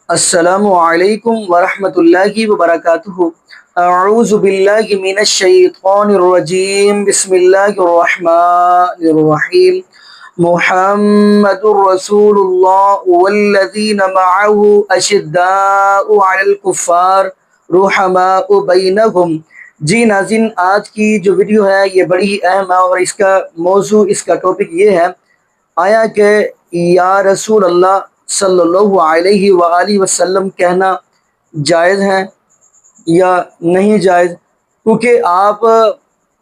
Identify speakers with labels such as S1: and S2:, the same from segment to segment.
S1: السلام علیکم ورحمۃ اللہ وبرکاتہ۔ اعوذ باللہ من الشیطان الرجیم، بسم اللہ الرحمن الرحیم۔ محمد رسول اللہ والذین معه اشداء علی الکفار رحماء بینہم۔ جی ناظرین، آج کی جو ویڈیو ہے یہ بڑی ہی اہم ہے، اور اس کا موضوع، اس کا ٹاپک یہ ہے، آیا کہ یا رسول اللہ صلی اللہ علیہ وآلہ وسلم کہنا جائز ہے یا نہیں جائز؟ کیونکہ آپ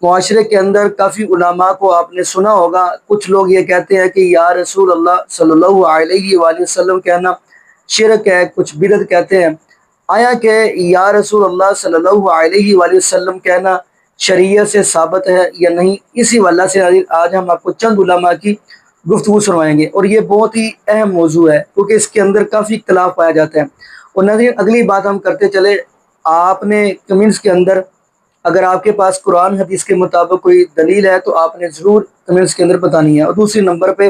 S1: معاشرے کے اندر کافی علماء کو آپ نے سنا ہوگا، کچھ لوگ یہ کہتے ہیں کہ یا رسول اللہ صلی اللہ علیہ وآلہ وسلم کہنا شرک ہے، کچھ بدعت کہتے ہیں۔ آیا کہ یا رسول اللہ صلی اللہ علیہ وآلہ وسلم کہنا شریعت سے ثابت ہے یا نہیں؟ اسی وجہ سے آج ہم آپ کو چند علماء کی گفتگو سنوائیں گے، اور یہ بہت ہی اہم موضوع ہے کیونکہ اس کے اندر کافی اختلاف پایا جاتا ہے۔ اور ناظرین، اگلی بات ہم کرتے چلے، آپ نے کمنٹس کے اندر اگر آپ کے پاس قرآن حدیث کے مطابق کوئی دلیل ہے تو آپ نے ضرور کمنٹس کے اندر بتانی ہے۔ اور دوسری نمبر پہ،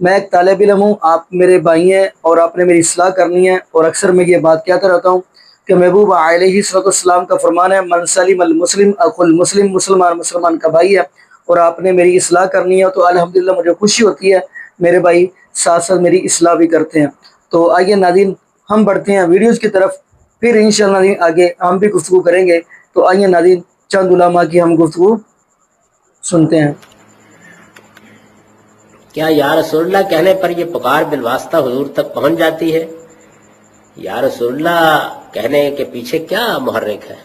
S1: میں ایک طالب علم ہوں، آپ میرے بھائی ہیں اور آپ نے میری اصلاح کرنی ہے، اور اکثر میں یہ بات کہتا رہتا ہوں کہ محبوب علیہ الصلوۃ والسلام کا فرمان ہے، من سلم المسلم اخو المسلم، مسلمان مسلمان کا بھائی ہے، اور آپ نے میری اصلاح کرنی ہے تو الحمدللہ مجھے خوشی ہوتی ہے، میرے بھائی ساتھ ساتھ میری اصلاح بھی کرتے ہیں۔ تو آئیے ناظرین، ہم بڑھتے ہیں ویڈیوز کی طرف، پھر انشاءاللہ ناظرین آگے ہم بھی گفتگو کریں گے۔ تو آئیے ناظرین، چند علماء کی ہم گفتگو سنتے ہیں۔
S2: کیا یا رسول اللہ کہنے پر یہ پکار بالواسطہ حضور تک پہنچ جاتی ہے؟ یا رسول اللہ کہنے کے پیچھے کیا محرک ہے؟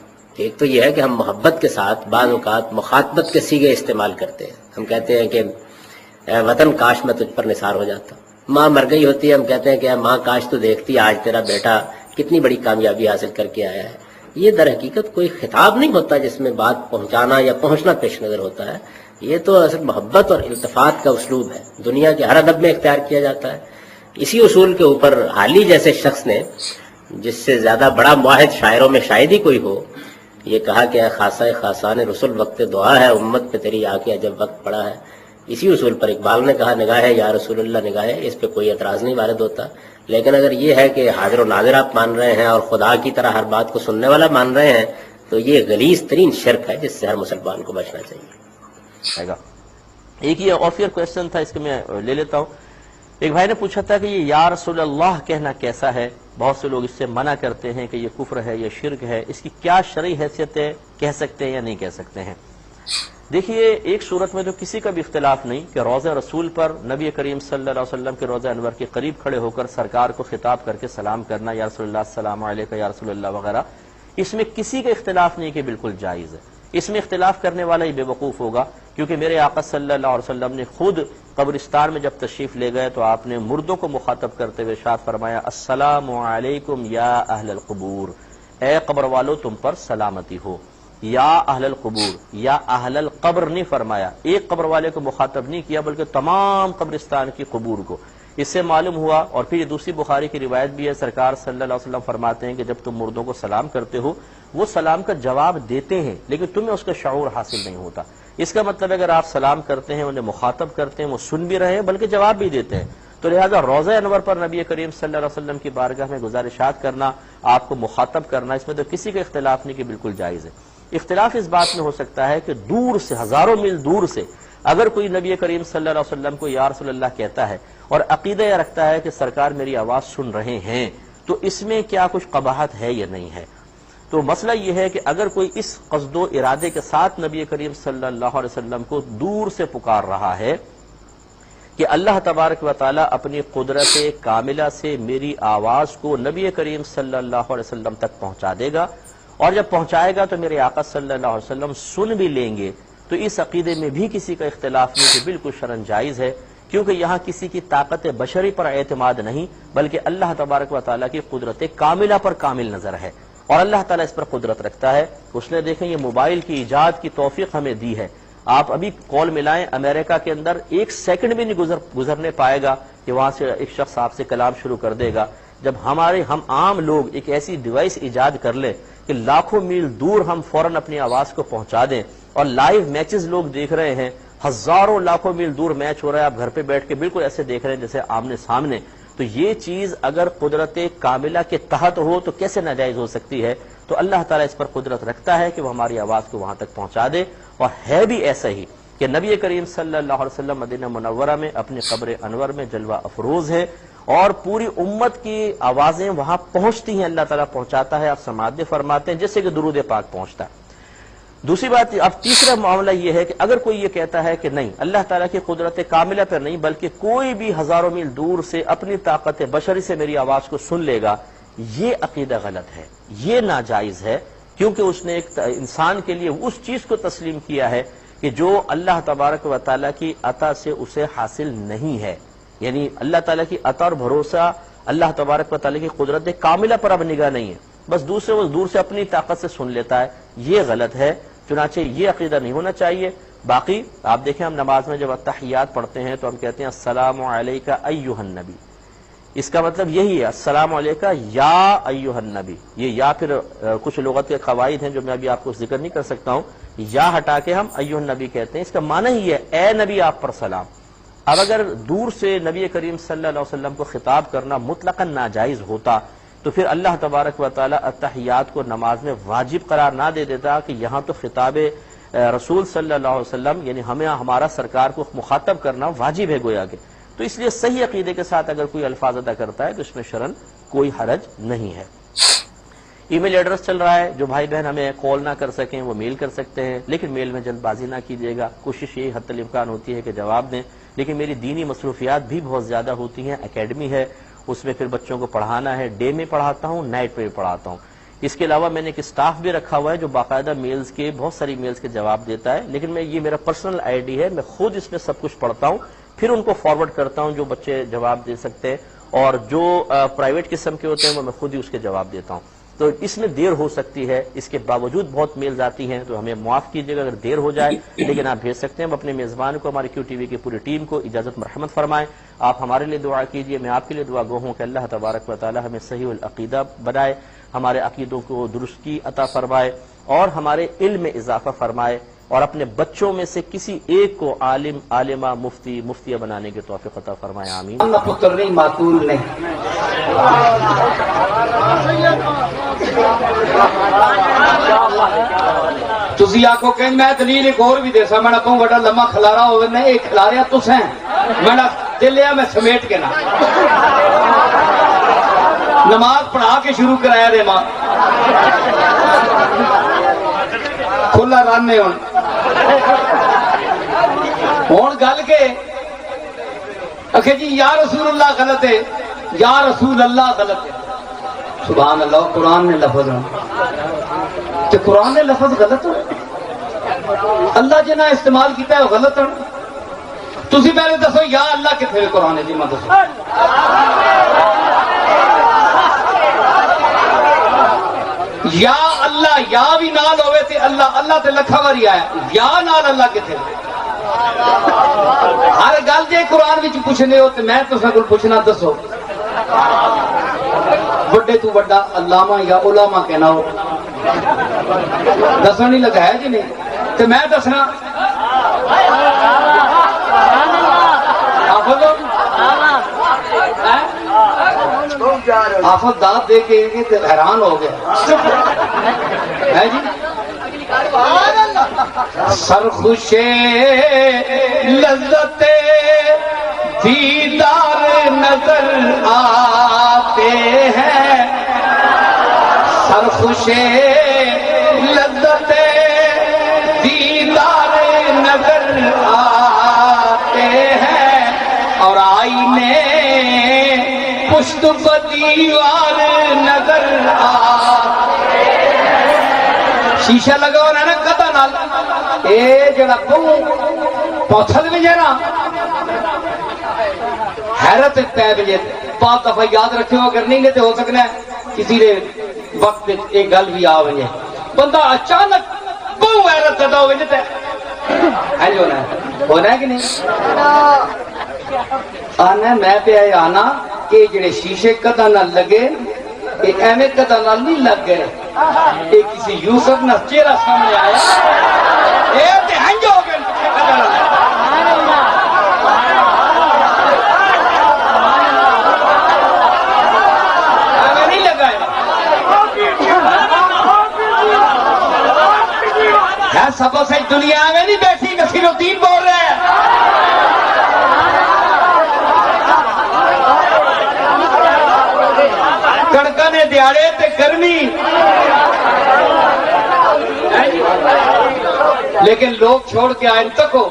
S2: ایک تو یہ ہے کہ ہم محبت کے ساتھ بعض اوقات مخاطبت کے صیغے استعمال کرتے ہیں۔ ہم کہتے ہیں کہ اے وطن کاش میں تجھ پر نثار ہو جاتا۔ ماں مر گئی ہوتی ہے، ہم کہتے ہیں کہ اے ماں کاش تو دیکھتی آج تیرا بیٹا کتنی بڑی کامیابی حاصل کر کے آیا ہے۔ یہ در حقیقت کوئی خطاب نہیں ہوتا جس میں بات پہنچانا یا پہنچنا پیش نظر ہوتا ہے، یہ تو اصل محبت اور التفات کا اسلوب ہے، دنیا کے ہر ادب میں اختیار کیا جاتا ہے۔ اسی اصول کے اوپر حالی جیسے شخص نے، جس سے زیادہ بڑا معاہد شاعروں میں شاید ہی کوئی ہو، یہ کہا کہ اے خاصہ خاصان رسول وقت دعا ہے، امت پہ تیری آ کے جب وقت پڑا ہے۔ اسی اصول پر اقبال نے کہا نگاہ ہے یا رسول اللہ نگاہ ہے، اس پہ کوئی اعتراض نہیں وارد ہوتا۔ لیکن اگر یہ ہے کہ حاضر و ناظر آپ مان رہے ہیں اور خدا کی طرح ہر بات کو سننے والا مان رہے ہیں، تو یہ غلیظ ترین شرک ہے جس سے ہر مسلمان کو بچنا چاہیے۔
S3: ایک یہ آفیئر کویسچن تھا، اس کے میں لے لیتا ہوں۔ ایک بھائی نے پوچھا تھا کہ یہ یا رسول اللہ کہنا کیسا ہے؟ بہت سے لوگ اس سے منع کرتے ہیں کہ یہ کفر ہے، یہ شرک ہے، اس کی کیا شرعی حیثیت ہے، کہہ سکتے ہیں یا نہیں کہہ سکتے ہیں؟ دیکھیے، ایک صورت میں تو کسی کا بھی اختلاف نہیں کہ روضہ رسول پر نبی کریم صلی اللہ علیہ وسلم کے روضہ انور کے قریب کھڑے ہو کر سرکار کو خطاب کر کے سلام کرنا، یا رسول اللہ السلام علیکم یا رسول اللہ وغیرہ، اس میں کسی کا اختلاف نہیں کہ بالکل جائز ہے۔ اس میں اختلاف کرنے والا ہی بے وقوف ہوگا، کیونکہ میرے آقا صلی اللہ علیہ وسلم نے خود قبرستان میں جب تشریف لے گئے تو آپ نے مردوں کو مخاطب کرتے ہوئے ارشاد فرمایا، السلام علیکم یا اہل القبور، اے قبر والو تم پر سلامتی ہو۔ یا اہل القبور، یا اہل القبر نہیں فرمایا، ایک قبر والے کو مخاطب نہیں کیا بلکہ تمام قبرستان کی قبور کو۔ اس سے معلوم ہوا، اور پھر یہ دوسری بخاری کی روایت بھی ہے، سرکار صلی اللہ علیہ وسلم فرماتے ہیں کہ جب تم مردوں کو سلام کرتے ہو، وہ سلام کا جواب دیتے ہیں لیکن تمہیں اس کا شعور حاصل نہیں ہوتا۔ اس کا مطلب اگر آپ سلام کرتے ہیں، انہیں مخاطب کرتے ہیں، وہ سن بھی رہے ہیں بلکہ جواب بھی دیتے ہیں، تو لہذا روضہ انور پر نبی کریم صلی اللہ علیہ وسلم کی بارگاہ میں گزارشات کرنا، آپ کو مخاطب کرنا، اس میں تو کسی کا اختلاف نہیں کہ بالکل جائز ہے۔ اختلاف اس بات میں ہو سکتا ہے کہ دور سے، ہزاروں میل دور سے اگر کوئی نبی کریم صلی اللہ علیہ وسلم کو یا رسول اللہ کہتا ہے اور عقیدہ یہ رکھتا ہے کہ سرکار میری آواز سن رہے ہیں، تو اس میں کیا کچھ قباحت ہے یا نہیں ہے؟ تو مسئلہ یہ ہے کہ اگر کوئی اس قصد و ارادے کے ساتھ نبی کریم صلی اللہ علیہ وسلم کو دور سے پکار رہا ہے کہ اللہ تبارک و تعالی اپنی قدرت کاملہ سے میری آواز کو نبی کریم صلی اللہ علیہ وسلم تک پہنچا دے گا، اور جب پہنچائے گا تو میرے آقا صلی اللہ علیہ وسلم سن بھی لیں گے، تو اس عقیدے میں بھی کسی کا اختلاف نہیں کہ بالکل شرعاً جائز ہے، کیونکہ یہاں کسی کی طاقت بشری پر اعتماد نہیں بلکہ اللہ تبارک و تعالیٰ کی قدرت کاملہ پر کامل نظر ہے، اور اللہ تعالیٰ اس پر قدرت رکھتا ہے۔ اس نے دیکھیں یہ موبائل کی ایجاد کی توفیق ہمیں دی ہے، آپ ابھی کال ملائیں، امریکہ کے اندر ایک سیکنڈ بھی نہیں گزرنے پائے گا کہ وہاں سے ایک شخص آپ سے کلام شروع کر دے گا۔ جب ہم عام لوگ ایک ایسی ڈیوائس ایجاد کر لیں کہ لاکھوں میل دور ہم فوراً اپنی آواز کو پہنچا دیں، اور لائیو میچز لوگ دیکھ رہے ہیں، ہزاروں لاکھوں میل دور میچ ہو رہا ہے، آپ گھر پہ بیٹھ کے بالکل ایسے دیکھ رہے ہیں جیسے آمنے سامنے، تو یہ چیز اگر قدرت کاملہ کے تحت ہو تو کیسے ناجائز ہو سکتی ہے؟ تو اللہ تعالیٰ اس پر قدرت رکھتا ہے کہ وہ ہماری آواز کو وہاں تک پہنچا دے، اور ہے بھی ایسا ہی کہ نبی کریم صلی اللہ علیہ وسلم مدینہ منورہ میں اپنے قبر انور میں جلوہ افروز ہے، اور پوری امت کی آوازیں وہاں پہنچتی ہیں، اللہ تعالیٰ پہنچاتا ہے، آپ سماعت فرماتے ہیں جیسے کہ درود پاک پہنچتا ہے۔ دوسری بات، اب تیسرا معاملہ یہ ہے کہ اگر کوئی یہ کہتا ہے کہ نہیں، اللہ تعالیٰ کی قدرت کاملہ پر نہیں بلکہ کوئی بھی ہزاروں میل دور سے اپنی طاقت بشری سے میری آواز کو سن لے گا، یہ عقیدہ غلط ہے، یہ ناجائز ہے، کیونکہ اس نے ایک انسان کے لیے اس چیز کو تسلیم کیا ہے کہ جو اللہ تبارک و تعالیٰ کی عطا سے اسے حاصل نہیں ہے، یعنی اللہ تعالیٰ کی عطا اور بھروسہ اللہ تبارک و تعالیٰ کی قدرت کاملہ پر اب نگاہ نہیں ہے، بس دور سے اپنی طاقت سے سن لیتا ہے، یہ غلط ہے۔ چنانچہ یہ عقیدہ نہیں ہونا چاہیے۔ باقی آپ دیکھیں، ہم نماز میں جب اتحیات پڑھتے ہیں تو ہم کہتے ہیں السلام علیکہ ایھا النبی، اس کا مطلب یہی ہے السلام علیکہ یا ایھا النبی۔ یہ یا پھر کچھ لغت کے قواعد ہیں جو میں ابھی آپ کو ذکر نہیں کر سکتا ہوں، یا ہٹا کے ہم ایھا النبی کہتے ہیں، اس کا معنی ہی ہے اے نبی آپ پر سلام۔ اب اگر دور سے نبی کریم صلی اللہ علیہ وسلم کو خطاب کرنا مطلقاً ناجائز ہوتا تو پھر اللہ تبارک و تعالیٰ اتحیات کو نماز میں واجب قرار نہ دے دیتا کہ یہاں تو خطاب رسول صلی اللہ علیہ وسلم یعنی ہمیں ہمارا سرکار کو مخاطب کرنا واجب ہے گویا کہ۔ تو اس لیے صحیح عقیدے کے ساتھ اگر کوئی الفاظ ادا کرتا ہے تو اس میں شرعاً کوئی حرج نہیں ہے۔ ای میل ایڈریس چل رہا ہے، جو بھائی بہن ہمیں کال نہ کر سکیں وہ میل کر سکتے ہیں، لیکن میل میں جلد بازی نہ کیجیے گا، کوشش یہی حتی الامکان ہوتی ہے کہ جواب دیں، لیکن میری دینی مصروفیات بھی بہت زیادہ ہوتی ہیں، اکیڈمی ہے، اس میں پھر بچوں کو پڑھانا ہے، ڈے میں پڑھاتا ہوں، نائٹ پہ بھی پڑھاتا ہوں۔ اس کے علاوہ میں نے ایک اسٹاف بھی رکھا ہوا ہے جو باقاعدہ میلز کے بہت ساری میلز کے جواب دیتا ہے، لیکن یہ میرا پرسنل آئی ڈی ہے، میں خود اس میں سب کچھ پڑھتا ہوں، پھر ان کو فارورڈ کرتا ہوں جو بچے جواب دے سکتے ہیں، اور جو پرائیویٹ قسم کے ہوتے ہیں وہ میں خود ہی اس کے جواب دیتا ہوں۔ تو اس میں دیر ہو سکتی ہے، اس کے باوجود بہت میلز آتی ہیں تو ہمیں معاف کیجیے گا اگر دیر ہو جائے، لیکن آپ بھیج سکتے ہیں۔ ہم اپنے میزبان کو، ہماری کیو ٹی وی کی پوری ٹیم کو اجازت مرحمت فرمائیں، آپ ہمارے لیے دعا کیجیے، میں آپ کے لیے دعا گو ہوں کہ اللہ تبارک و تعالی ہمیں صحیح العقیدہ بنائے، ہمارے عقیدوں کو درستی عطا فرمائے اور ہمارے علم میں اضافہ فرمائے، اور اپنے بچوں میں سے کسی ایک کو عالم، عالمہ، مفتی، مفتیہ بنانے کی توفیق عطا فرمائے، آمین۔
S1: پتر نہیں، معقول نہیں۔ تسی آکو کہ میں دلیل ایک اور بھی دے سا، میں نہ کہوں بڑا لمحہ کھلارا ہوئے، نہیں ایک کھلاریا تس ہیں، میں نہ دلیا میں سمیٹ کے نہ نماز پڑھا کے شروع کرایا دے ماں کھلا رانے ہون گل کے اکھے جی یا رسول اللہ غلط ہے، یا رسول اللہ غلط ہے۔ سبحان اللہ، قرآن نے لفظ تو قرآن نے لفظ غلط ہو، اللہ جنہ استعمال کیتا ہے وہ غلط ہو۔ تسی پہلے دسو یا اللہ کتنے قرآن ہے جی، میں دسو یا اللہ، یا بھی نال ہوئے تے اللہ، اللہ تے لکھا واری آیا، یا نال اللہ کتنے؟ ہر گل جے قرآن وچ پوچھنے ہو تے میں تساں کول پوچھنا، دسو بڑے تو بڑا علامہ یا علماء کہنا ہو، دسنا نہیں لگا ہے جی نہیں تے میں دسنا آفت داد دے کے حیران ہو گیا ہے جی۔ سرخوش لذت دیدار نظر آتے ہیں، سرخوش لذت دیدار نظر آتے ہیں، اور آئینے پشت بدیوار نظر آتے ہیں۔ شیشہ لگا ہو رہا نا قطع نال، اے جڑا پوچھل بھی جانا حیرت پہ بجے پاک دفعہ یاد رکھے ہو، اگر نہیں گے تو ہو سکنا ہے کسی نے وقت ایک گل بھی آ وجے بندہ اچانک بہو حیرت زدہ ہو وجے ہے جو ہونا ہے کہ نہیں آنا ہے۔ میں پہ آنا کہ جڑے شیشے قطع نہ لگے یہ ایویں قطع نہ نہیں لگ گئے، یہ کسی یوسف نہ چہرہ سامنے آیا اے تے ہنج ہو گئے قطع نہ
S4: سب سے دنیا میں نہیں بیٹھی نصیر الدین بول رہے ہیں. کڑکنے دیہڑے تے گرمی لیکن لوگ چھوڑ کے آئے تک ہو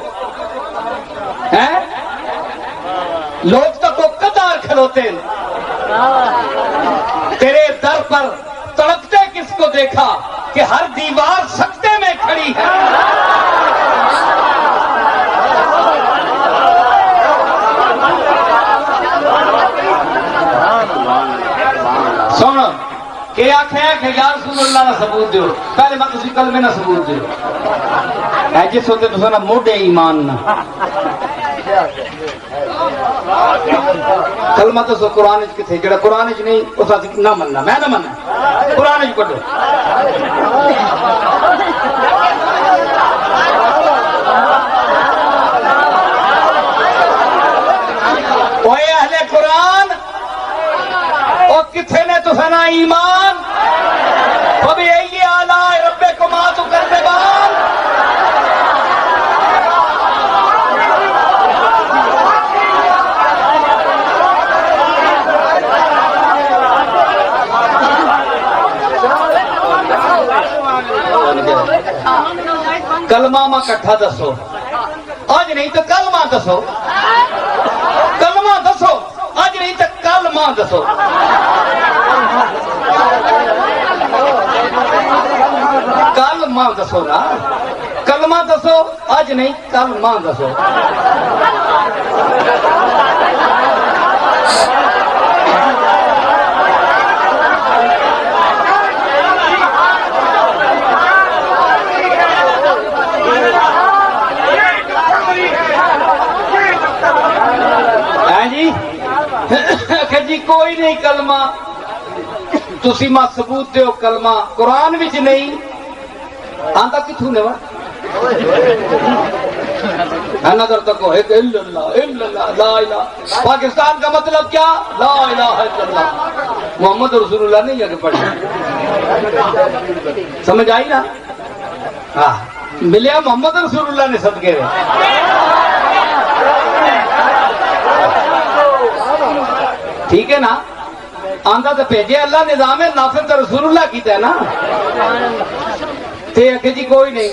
S4: لوگ تک کو قطار کھلوتے ہیں. تیرے در پر تڑپتے کس کو دیکھا کہ ہر دیوار سکتے میں کھڑی ہے. سن کہ آخیا کہ یا رسول اللہ کا ثبوت دیو. پہلے میں تسی کلمے نہ ثبوت دیو اے جس ہوتے تو سنا موڈے ایمان نہ کلمہ تو سو قرآن کتنے جڑا قرآن نہیں اس نہ مننا میں نہ مننا قرآن پڑھو. اوے اہل قرآن او کتنے نے تو سنا ایمان ابھی یہی آلہ رب کو ماں تو کرتے بان. کلمہ ماں کٹھا دسو آج نہیں تو کلمہ دسو. کلمہ دسو آج نہیں تو کلمہ دسو. کلمہ دسو نا کلمہ دسو آج نہیں کلمہ دسو. جی کوئی نہیں کلمہ تسی ماں ثبوت دیو کلمہ قرآن وچ نہیں آندا کتھوں نے وا نظر تکو ایک الا اللہ لا الہ. پاکستان کا مطلب کیا لا الہ الا اللہ محمد رسول اللہ نہیں آگے پڑھا. سمجھ آئی نا ہاں ملیا محمد رسول اللہ نے صدقے ٹھیک ہے نا. آندہ تو بھیجے اللہ نظام ہے نافذ تو رسول اللہ کیتا ہے نا. تے کہ جی کوئی نہیں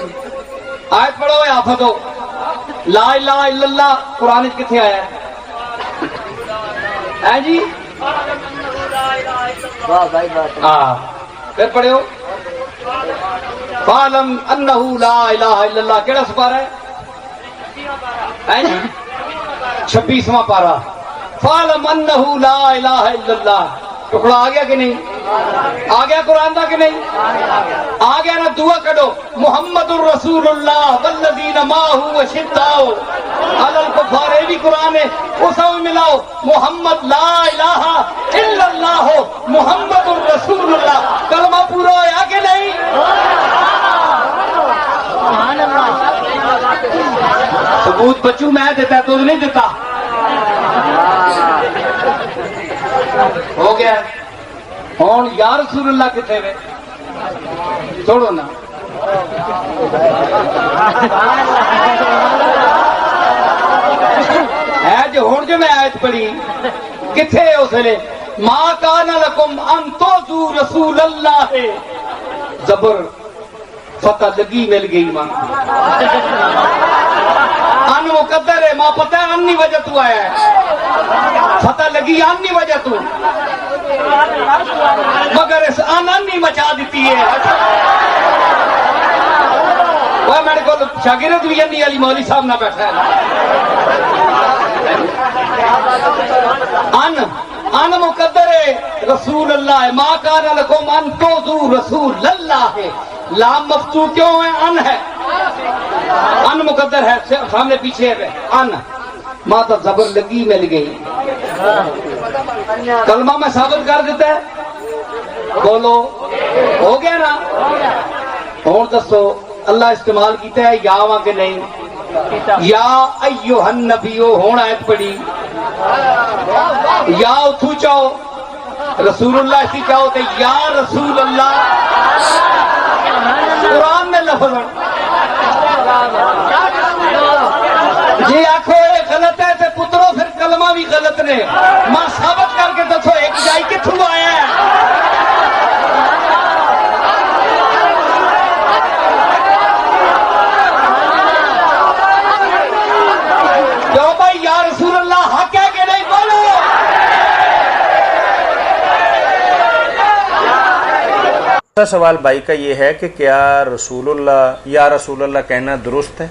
S4: آیت پڑھو یا آفت ہو لا الہ الا اللہ قرآن کتنے آیا ہے جی. ہاں پھر پڑھے ہو فَعْلَمْ أَنَّهُ لَا إِلَهَ إِلَّا اللَّهِ کیڑا سپارہ ہے 26واں پارہ. فَعْلَمْ أَنَّهُ لَا إِلَهَ إِلَّا اللَّهِ ٹکڑا آ گیا کہ نہیں آ گیا قرآن دا کہ نہیں آ گیا نا. دعا کڈو محمد الرسول اللہ والذین معه اشداء علی الکفار بھی قرآن ہے اسا ملاؤ محمد لا الہ الا اللہ محمد الرسول اللہ کلمہ پورا ہوا کہ نہیں. ثبوت بچوں میں دیتا تو نہیں دیتا ہو گیا. ہوں یا رسول اللہ کتنے وے چھوڑو نا ہے جو ہوں جو میں آیت پڑھی کتنے اس لیے ما کان لکم ان توذوا رسول اللہ زبر فتح لگی مل گئی ماں ان مقدر ہے ماں پتہ ہے انی وجہ تو آیا ہے فتح لگی انی وجہ تو مگر اس انی مچا دیتی ہے. وہ میرے کو شاگرد بھی انی علی مولوی صاحب نہ بیٹھا ہے ان مقدر ہے رسول اللہ ما کان لکم ان توذوا رسول اللہ ہے. لام مفتوح کیوں ہے ان ہے ان مقدر ہے سامنے پیچھے ہے ان ماں تو زبر لگی مل گئی. کلمہ میں ثابت کر دیتا ہے بولو ہو گیا نا. اور دسو اللہ استعمال کیتا ہے یا وہاں کہ نہیں یا ایوہ النبیو ہونا آیت پڑی یا اتھو چاہو رسول اللہ اسی چاہو تے یا رسول اللہ قرآن میں لفظ جی آخو یہ غلط ہے تو پترو پھر کلمہ بھی غلط نے، ماں ثابت کر کے دسو ایک جائی کتوں آیا ہے؟ کیوں بھائی یا رسول اللہ حق ہے کہ نہیں؟ بولو۔
S5: دوسرا سوال بھائی کا یہ ہے کہ کیا رسول اللہ یا رسول اللہ کہنا درست ہے؟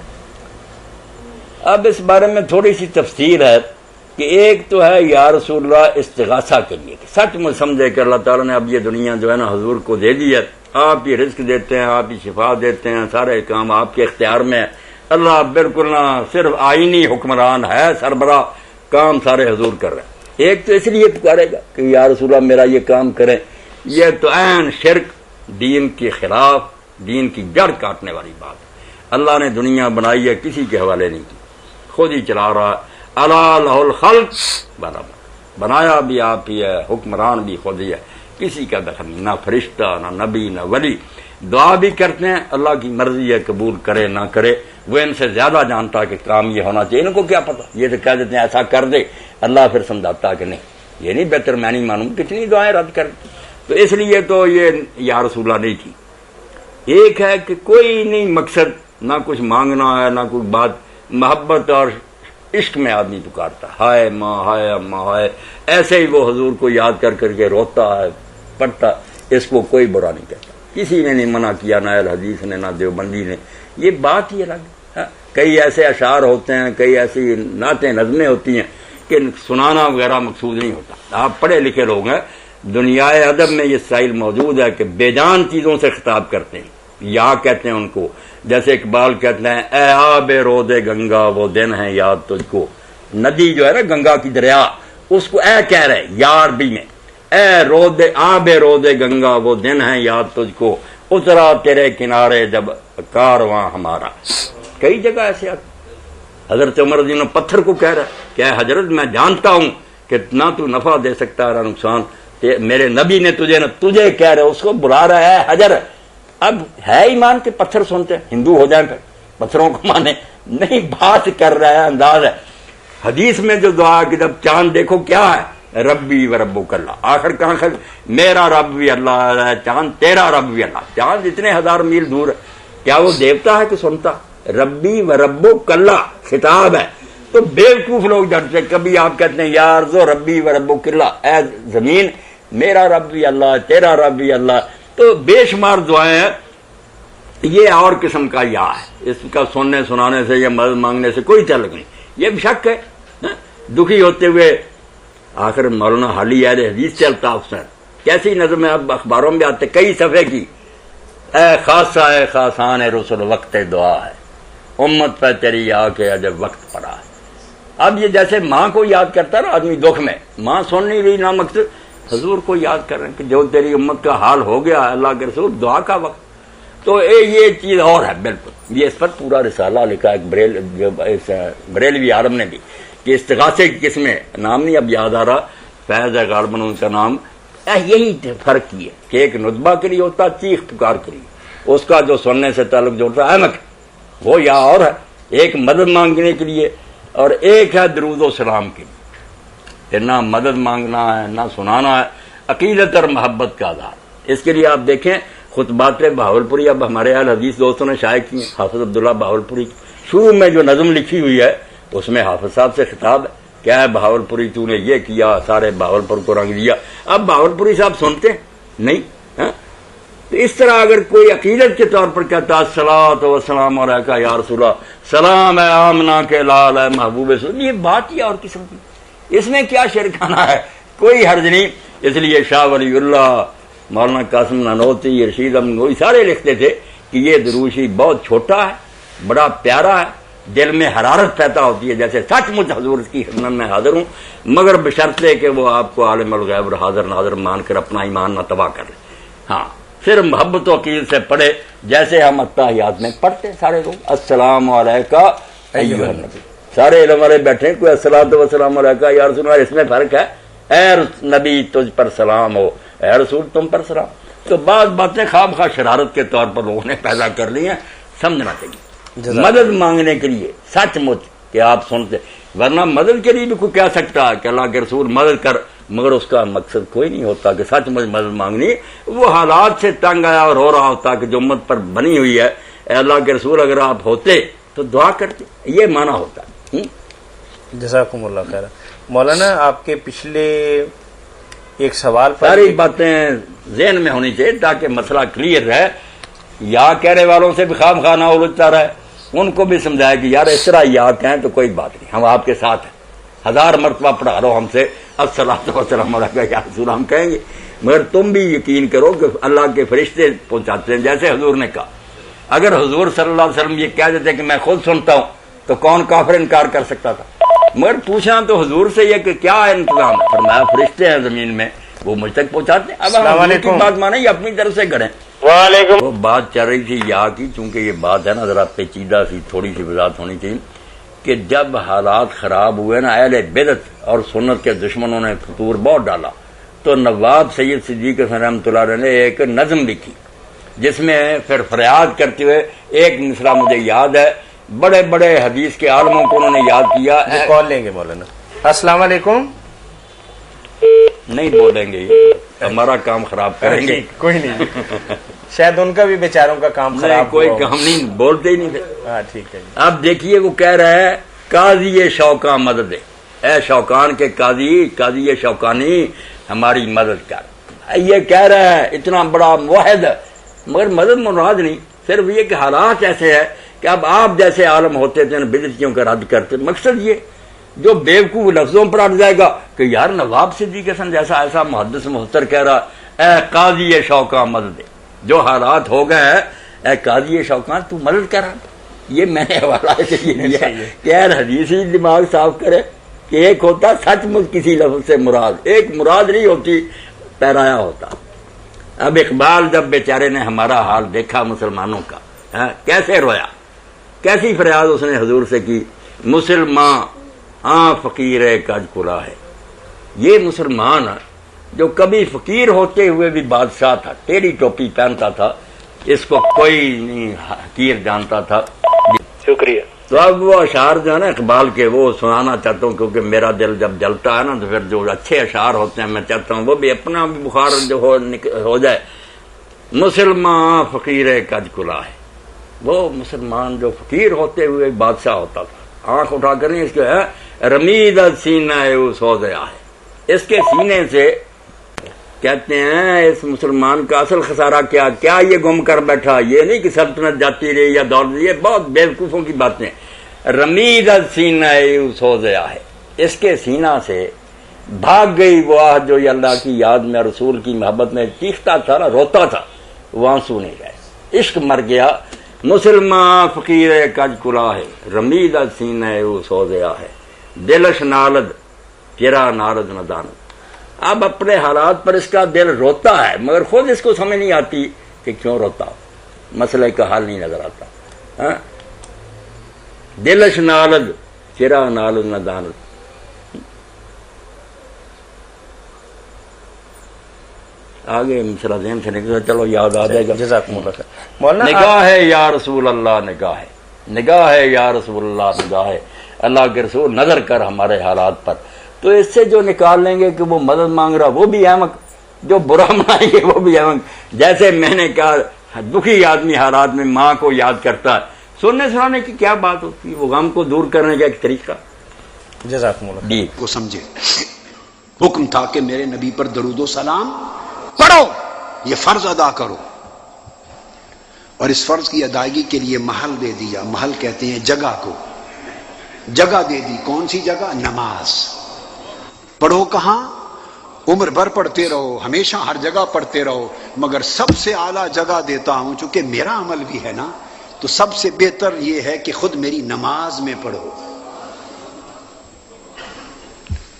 S6: اب اس بارے میں تھوڑی سی تفصیل ہے کہ ایک تو ہے یا رسول اللہ استغاثہ کے لیے، سچ میں سمجھے کہ اللہ تعالیٰ نے اب یہ دنیا جو ہے نا حضور کو دے دی ہے، آپ ہی رزق دیتے ہیں، آپ ہی شفا دیتے ہیں، سارے کام آپ کے اختیار میں ہے، اللہ بالکل نہ صرف آئینی حکمران ہے، سربراہ، کام سارے حضور کر رہے ہیں۔ ایک تو اس لیے پکارے گا کہ یا رسول اللہ میرا یہ کام کریں، یہ تو عین شرک، دین کے خلاف، دین کی جڑ کاٹنے والی بات ہے۔ اللہ نے دنیا بنائی ہے، کسی کے حوالے نہیں کی، خود ہی چلا رہا ہے۔ الا لہ الخلق برابر، بنایا بھی آپ ہی ہے، حکمران بھی خود ہی ہے، کسی کا دخل نہیں، نہ فرشتہ، نہ نبی، نہ ولی۔ دعا بھی کرتے ہیں، اللہ کی مرضی ہے، قبول کرے نہ کرے، وہ ان سے زیادہ جانتا کہ کام یہ ہونا چاہیے، ان کو کیا پتا، یہ تو کہہ دیتے ہیں ایسا کر دے، اللہ پھر سمجھاتا کہ نہیں یہ نہیں بہتر، میں نہیں مانوں، کتنی دعائیں رد کر دی۔ تو اس لیے تو یہ یا رسول اللہ نہیں تھی۔ ایک ہے کہ کوئی نہیں مقصد، نہ کچھ مانگنا ہے، نہ کوئی بات، محبت اور عشق میں آدمی پکارتا، ہائے ماں، ہائے اماں، ہائے، ایسے ہی وہ حضور کو یاد کر کر کے روتا ہے، پڑھتا، اس کو کوئی برا نہیں کہتا، کسی نے نہیں منع کیا، نہ اہل حدیث نے، نہ دیوبندی نے، یہ بات ہی الگ ہے۔ کئی ایسے اشعار ہوتے ہیں، کئی ایسی نعتیں نظمیں ہوتی ہیں کہ سنانا وغیرہ مقصود نہیں ہوتا۔ آپ پڑھے لکھے لوگ ہیں، دنیائے ادب میں یہ سائل موجود ہے کہ بے جان چیزوں سے خطاب کرتے ہیں، یا کہتے ہیں ان کو، جیسے اقبال کہتے ہیں اے آب رود گنگا وہ دن ہے یاد تجھ کو، ندی جو ہے نا گنگا کی دریا، اس کو اے کہہ رہے یا عربی میں، اے رود آب رود گنگا وہ دن ہے یاد تجھ کو، اترا تیرے کنارے جب کارواں ہمارا۔ کئی جگہ ایسے حضرت عمر رضی اللہ عنہ پتھر کو کہہ رہا ہے کہ اے حضرت میں جانتا ہوں کہ نہ تو نفع دے سکتا ہے نہ نقصان، میرے نبی نے تجھے نہ تجھے کہہ رہے، اس کو بلا رہا ہے حجر۔ اب ہے ایمان کے پتھر سنتے ہیں، ہندو ہو جائیں پھر پتھروں کو مانے، نہیں، بات کر رہا ہے، انداز ہے۔ حدیث میں جو دعا کہ جب چاند دیکھو کیا ہے، ربی و ربک اللہ، آخر کہاں خل میرا رب بھی اللہ ہے، چاند تیرا رب بھی اللہ، چاند اتنے ہزار میل دور ہے، کیا وہ دیوتا ہے کہ سنتا؟ ربی و ربک اللہ خطاب ہے۔ تو بیوقوف لوگ ڈرتے، کبھی آپ کہتے ہیں یا ارض ربی و ربک اللہ، اے زمین میرا رب بھی اللہ، تیرا رب بھی اللہ، تو بے شمار دعائیں ہیں۔ یہ اور قسم کا یا ہے، اس کا سننے سنانے سے یا مدد مانگنے سے کوئی تعلق نہیں، یہ بھی شک ہے۔ دکھی ہوتے ہوئے آخر مولانا حالی اہل حدیث چلتا افسر، کیسی نظم ہے، اب اخباروں میں آتے کئی صفحے کی، اے خاصہ اے خاصان رسول وقت دعا ہے، امت پہ تیری آ کے عجب وقت پڑا ہے۔ اب یہ جیسے ماں کو یاد کرتا ہے نا آدمی دکھ میں، ماں سن نہیں رہی نہ مقصد، حضور کو یاد کر رہے ہیں کہ جو تیری امت کا حال ہو گیا اللہ کے رسول، دعا کا وقت۔ تو یہ چیز اور ہے بالکل، یہ اس پر پورا رسالہ لکھا ایک بریلوی عالم نے بھی کہ استغاثے کی قسمیں، نام نہیں اب یاد آ رہا، فیض ہے غالباً ان کا نام، یہی فرق کی ہے کہ ایک ندبہ کے لیے ہوتا چیخ پکار کے لیے، اس کا جو سننے سے تعلق جوڑتا ہے احمق، وہ یا اور ہے، ایک مدد مانگنے کے لیے اور ایک ہے درود و سلام کے لیے۔ پھر نہ مدد مانگنا ہے نہ سنانا ہے، عقیدت اور محبت کا آدھار۔ اس کے لیے آپ دیکھیں خطبات بہاولپوری اب ہمارے اہل حدیث دوستوں نے شائع کی ہیں، حافظ عبداللہ بہاولپوری کی شروع میں جو نظم لکھی ہوئی ہے اس میں حافظ صاحب سے خطاب ہے، کیا ہے بہاولپوری تو نے یہ کیا، سارے بہاولپور کو رنگ دیا۔ اب بہاولپوری صاحب سنتے نہیں، تو اس طرح اگر کوئی عقیدت کے طور پر کہتا ہے الصلاۃ والسلام علیک یا رسول اللہ، سلام ہے آمنہ کے لال ہے محبوب سن، یہ بات ہی اور قسم کی، اس میں کیا شرکانہ ہے، کوئی حرج نہیں۔ اس لیے شاہ ولی اللہ، مولانا قاسم نانوتی، رشید احمد گوئی سارے لکھتے تھے کہ یہ دروشی بہت چھوٹا ہے، بڑا پیارا ہے، دل میں حرارت پیدا ہوتی ہے، جیسے سچ مچ حضور کی خدمت میں حاضر ہوں، مگر بشرطے کہ وہ آپ کو عالم الغیب اور حاضر ناظر مان کر اپنا ایمان نہ تباہ کر لیں۔ ہاں پھر محبت و عقیدت سے پڑھے، جیسے ہم التحیات میں پڑھتے سارے لوگ، السلام علیکہ ایھا النبی، سارے علم والے بیٹھے، کوئی الصلاۃ والسلام علیکہ یا رسول اللہ، اس میں فرق ہے، اے نبی تجھ پر سلام ہو، اے رسول تم پر سلام۔ تو بعض باتیں خواہ شرارت کے طور پر لوگوں نے پیدا کر لی ہیں، سمجھنا چاہیے۔ مدد مانگنے کے لیے سچ مچ کہ آپ سنتے، ورنہ مدد کے لیے بھی کوئی کہہ سکتا ہے کہ اللہ کے رسول مدد کر، مگر اس کا مقصد کوئی نہیں ہوتا کہ سچ مچ مدد مانگنی، وہ حالات سے تنگ آیا اور ہو رہا ہوتا کہ جو امت پر بنی ہوئی ہے، اے اللہ کے رسول اگر آپ ہوتے تو دعا کرتے، یہ معنی ہوتا ہے۔
S5: جزاکم اللہ خیر۔ مولانا آپ کے پچھلے ایک سوال پر
S6: ساری باتیں ذہن میں ہونی چاہیے تاکہ مسئلہ کلیئر رہے، یا کہنے والوں سے بھی خام خانہ الجھتا رہے، ان کو بھی سمجھایا کہ یار اس طرح یا کہیں تو کوئی بات نہیں، ہم آپ کے ساتھ ہیں، 1000 مرتبہ پڑھا رہو ہم سے الصلاۃ والسلام علیک یا رسول، ہم کہیں گے، مگر تم بھی یقین کرو کہ اللہ کے فرشتے پہنچاتے ہیں، جیسے حضور نے کہا۔ اگر حضور صلی اللہ علیہ وسلم یہ کہہ دیتے کہ میں خود سنتا ہوں تو کون کافر انکار کر سکتا تھا؟ مگر پوچھا تو حضور سے یہ کہ کیا انتظام ہے، فرمایا فرشتے ہیں زمین میں، وہ مجھ تک پہنچاتے ہیں۔ اب ہم حضور کی بات مانیں یا اپنی طرف سے گڑیں؟ وہ بات چل رہی تھی یا کی، چونکہ یہ بات ہے نا ذرا پیچیدہ سی، تھوڑی سی وضاحت ہونی چاہیے کہ جب حالات خراب ہوئے نا، اہل بدعت اور سنت کے دشمنوں نے فطور بہت ڈالا، تو نواب سید صدیق حسن رحمۃ اللہ علیہ نے ایک نظم لکھی جس میں پھر فریاد کرتے ہوئے ایک مصرع مجھے یاد ہے، بڑے بڑے حدیث کے عالموں کو انہوں نے یاد کیا۔
S5: کال لیں گے مولانا۔ السلام علیکم۔
S6: نہیں بولیں گے، ہمارا کام خراب کریں گے۔
S5: کوئی نہیں، شاید ان کا بھی بیچاروں کا کام خراب،
S6: کوئی کام نہیں، بولتے ہی نہیں تھے۔
S5: ہاں ٹھیک ہے جی۔
S6: اب دیکھیے وہ کہہ رہا ہے قاضی شوقاں مدد، اے شوقان کے قاضی شوقانی ہماری مدد کر، یہ کہہ رہا ہے، اتنا بڑا موحد، مگر مدد مراد نہیں، صرف یہ کہ حالات ایسے ہے کہ اب آپ جیسے عالم ہوتے تھے بدعتیوں کا رد کرتے، مقصد یہ جو بیوقوف لفظوں پر اٹ جائے گا کہ یار نواب صدیق حسن جیسا ایسا محدث محتر کہہ رہا اے قاضی شوقاں مدد، جو حالات ہو گئے ہیں اے قاضی شوقاں تو مدد کر رہا۔ یہ میں نے حوالہ سے یہ لیا کہ یار حدیثی دماغ صاف کرے کہ ایک ہوتا سچ مچ کسی لفظ سے مراد، ایک مراد نہیں ہوتی پیرایا ہوتا۔ اب اقبال جب بیچارے نے ہمارا حال دیکھا مسلمانوں کا، کیسے رویا، کیسی فریاد اس نے حضور سے کی، مسلمان فقیر کج کلا ہے۔ یہ مسلمان جو کبھی فقیر ہوتے ہوئے بھی بادشاہ تھا، ٹیڑھی ٹوپی پہنتا تھا، اس کو کوئی نہیں حقیر جانتا تھا۔
S5: شکریہ۔
S6: تو اب وہ اشعار جو ہے نا اقبال کے، وہ سنانا چاہتا ہوں کیونکہ میرا دل جب جلتا ہے نا تو پھر جو اچھے اشعار ہوتے ہیں میں چاہتا ہوں وہ بھی اپنا بھی بخار جو ہو جائے۔ مسلمان فقیر کج کلا ہے، وہ مسلمان جو فقیر ہوتے ہوئے بادشاہ ہوتا تھا، آنکھ اٹھا کر نہیں، اس کے رمید سینہ سوزیا ہے، اس کے سینے سے کہتے ہیں اس مسلمان کا اصل خسارہ کیا یہ گم کر بیٹھا، یہ نہیں کہ سلطنت جاتی رہی یا دولت، یہ بہت بیوقوفوں کی باتیں۔ رمید سینہ سوزیا ہے، اس کے سینہ سے بھاگ گئی وہ آہ جو یہ اللہ کی یاد میں رسول کی محبت میں چیختا تھا نا، روتا تھا، وہ آنسو نہیں گئے، عشق مر گیا۔ مسلمان فقیر کج کلا ہے، رمید سینہ سوزیا ہے، دلش نالد چرا نالد ندانت۔ اب اپنے حالات پر اس کا دل روتا ہے مگر خود اس کو سمجھ نہیں آتی کہ کیوں روتا، مسئلے کا حل نہیں نظر آتا۔ دلش نالد چرا نالد ندانت۔ آگے مسئلہ ذہن سے نکل، چلو یاد آ جائے گا۔
S5: جزاکم اللہ خیر۔ مولانا
S6: نگاہ ہے یا رسول اللہ، نگاہ ہے، نگاہ ہے یا رسول اللہ، نگاہ ہے، اللہ کے رسول نظر کر ہمارے حالات پر۔ تو اس سے جو نکال لیں گے کہ وہ مدد مانگ رہا وہ بھی احمق، جو برا منائیں گے وہ بھی احمق۔ جیسے میں نے کہا دکھی آدمی حالات میں ماں کو یاد کرتا ہے، سننے سنانے کی کیا بات ہوتی ہے، وہ غم کو دور کرنے کا ایک طریقہ۔
S5: جزاکم اللہ
S6: جی
S7: کو سمجھے، حکم تھا کہ میرے نبی پر درود و سلام پڑھو، یہ فرض ادا کرو، اور اس فرض کی ادائیگی کے لیے محل دے دیا، محل کہتے ہیں جگہ کو، جگہ دے دی۔ کون سی جگہ؟ نماز۔ پڑھو کہاں؟ عمر بھر پڑھتے رہو، ہمیشہ ہر جگہ پڑھتے رہو، مگر سب سے اعلیٰ جگہ دیتا ہوں، چونکہ میرا عمل بھی ہے نا، تو سب سے بہتر یہ ہے کہ خود میری نماز میں پڑھو۔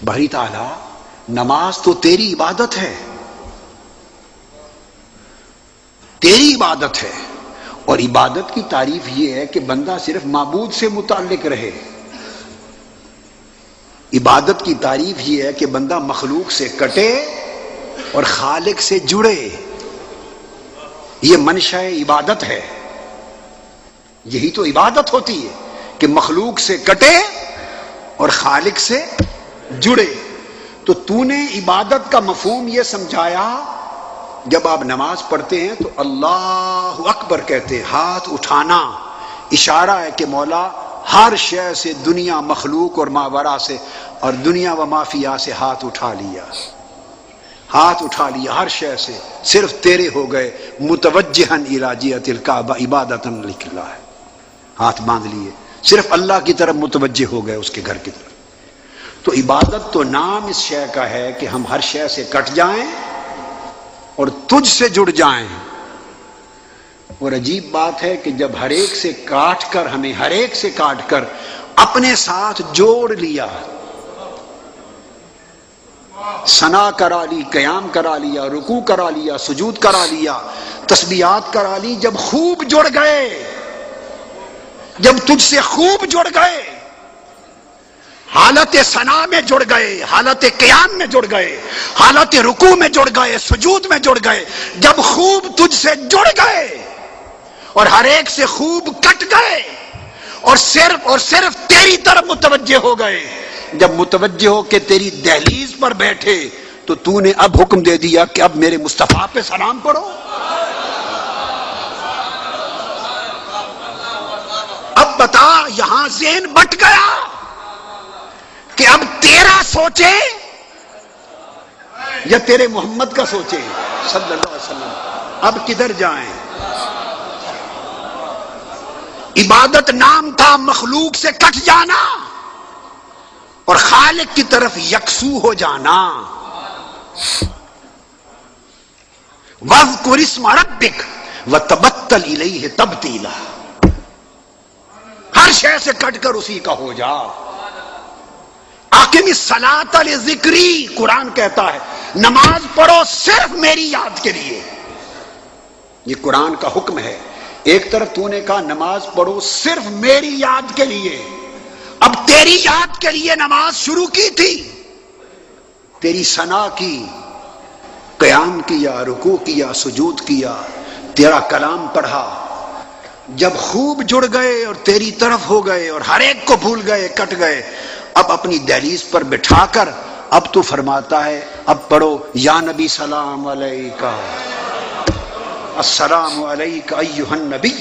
S7: باری تعالیٰ نماز تو تیری عبادت ہے، تیری عبادت ہے، اور عبادت کی تعریف یہ ہے کہ بندہ صرف معبود سے متعلق رہے۔ عبادت کی تعریف یہ ہے کہ بندہ مخلوق سے کٹے اور خالق سے جڑے، یہ منشأ عبادت ہے۔ یہی تو عبادت ہوتی ہے کہ مخلوق سے کٹے اور خالق سے جڑے. تو تو نے عبادت کا مفہوم یہ سمجھایا، جب آپ نماز پڑھتے ہیں تو اللہ اکبر کہتے ہیں، ہاتھ اٹھانا اشارہ ہے کہ مولا ہر شے سے، دنیا مخلوق اور ماورا سے اور دنیا و مافیا سے ہاتھ اٹھا لیا، ہاتھ اٹھا لیا ہر شے سے، صرف تیرے ہو گئے. متوجہن الی جہۃ الکعبہ عبادتن للہ ہے، ہاتھ باندھ لیے، صرف اللہ کی طرف متوجہ ہو گئے، اس کے گھر کی طرف. تو عبادت تو نام اس شے کا ہے کہ ہم ہر شے سے کٹ جائیں اور تجھ سے جڑ جائیں. اور عجیب بات ہے کہ جب ہر ایک سے کاٹ کر، ہمیں ہر ایک سے کاٹ کر اپنے ساتھ جوڑ لیا، ثنا کرا لی، قیام کرا لیا، رکوع کرا لیا، سجود کرا لیا، تسبیحات کرا لی، جب خوب جڑ گئے، جب تجھ سے خوب جڑ گئے، حالت ثنا میں جڑ گئے، حالت قیام میں جڑ گئے، حالت رکوع میں جڑ گئے، سجود میں جڑ گئے، جب خوب تجھ سے جڑ گئے اور ہر ایک سے خوب کٹ گئے اور صرف تیری طرف متوجہ ہو گئے، جب متوجہ ہو کے تیری دہلیز پر بیٹھے تو تو نے اب حکم دے دیا کہ اب میرے مصطفیٰ پہ سلام پڑھو. اب بتا، یہاں ذہن بٹ گیا کہ اب تیرا سوچے یا تیرے محمد کا سوچے صلی اللہ علیہ وسلم. اب کدھر جائیں؟ عبادت نام تھا مخلوق سے کٹ جانا اور خالق کی طرف یکسو ہو جانا. وَاذْكُرِ اسْمَ رَبِّكَ وَتَبَتَّلْ إِلَيْهِ تَبْتِيلًا. ہر شے سے کٹ کر اسی کا ہو جا. اقم الصلاۃ لذکری، قرآن کہتا ہے نماز پڑھو صرف میری یاد کے لیے. یہ قرآن کا حکم ہے. ایک طرف تو نے کہا نماز پڑھو صرف میری یاد کے لیے، اب تیری یاد کے لیے نماز شروع کی تھی، تیری ثنا کی، قیام کیا، رکوع کیا، سجود کیا، تیرا کلام پڑھا. جب خوب جڑ گئے اور تیری طرف ہو گئے اور ہر ایک کو بھول گئے، کٹ گئے، اب اپنی دہلیز پر بٹھا کر اب تو فرماتا ہے اب پڑھو یا نبی سلام علیکہ، السلام علیکہ ایھا النبی.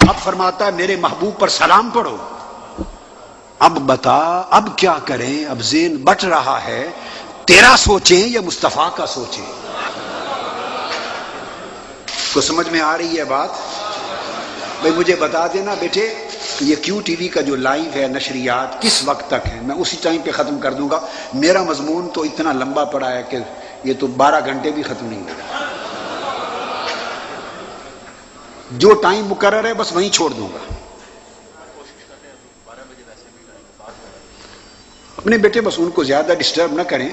S7: اب فرماتا ہے میرے محبوب پر سلام پڑھو. اب بتا اب کیا کریں؟ اب ذہن بٹ رہا ہے، تیرا سوچیں یا مصطفیٰ کا سوچیں؟ تو سمجھ میں آ رہی ہے بات؟ بھائی مجھے بتا دینا بیٹے، یہ کیو ٹی وی کا جو لائیو ہے نشریات کس وقت تک ہے؟ میں اسی ٹائم پہ ختم کر دوں گا. میرا مضمون تو اتنا لمبا پڑا ہے کہ یہ تو 12 گھنٹے بھی ختم نہیں ہوگا. جو ٹائم مقرر ہے بس وہیں چھوڑ دوں گا. اپنے بیٹے بس ان کو زیادہ ڈسٹرب نہ کریں،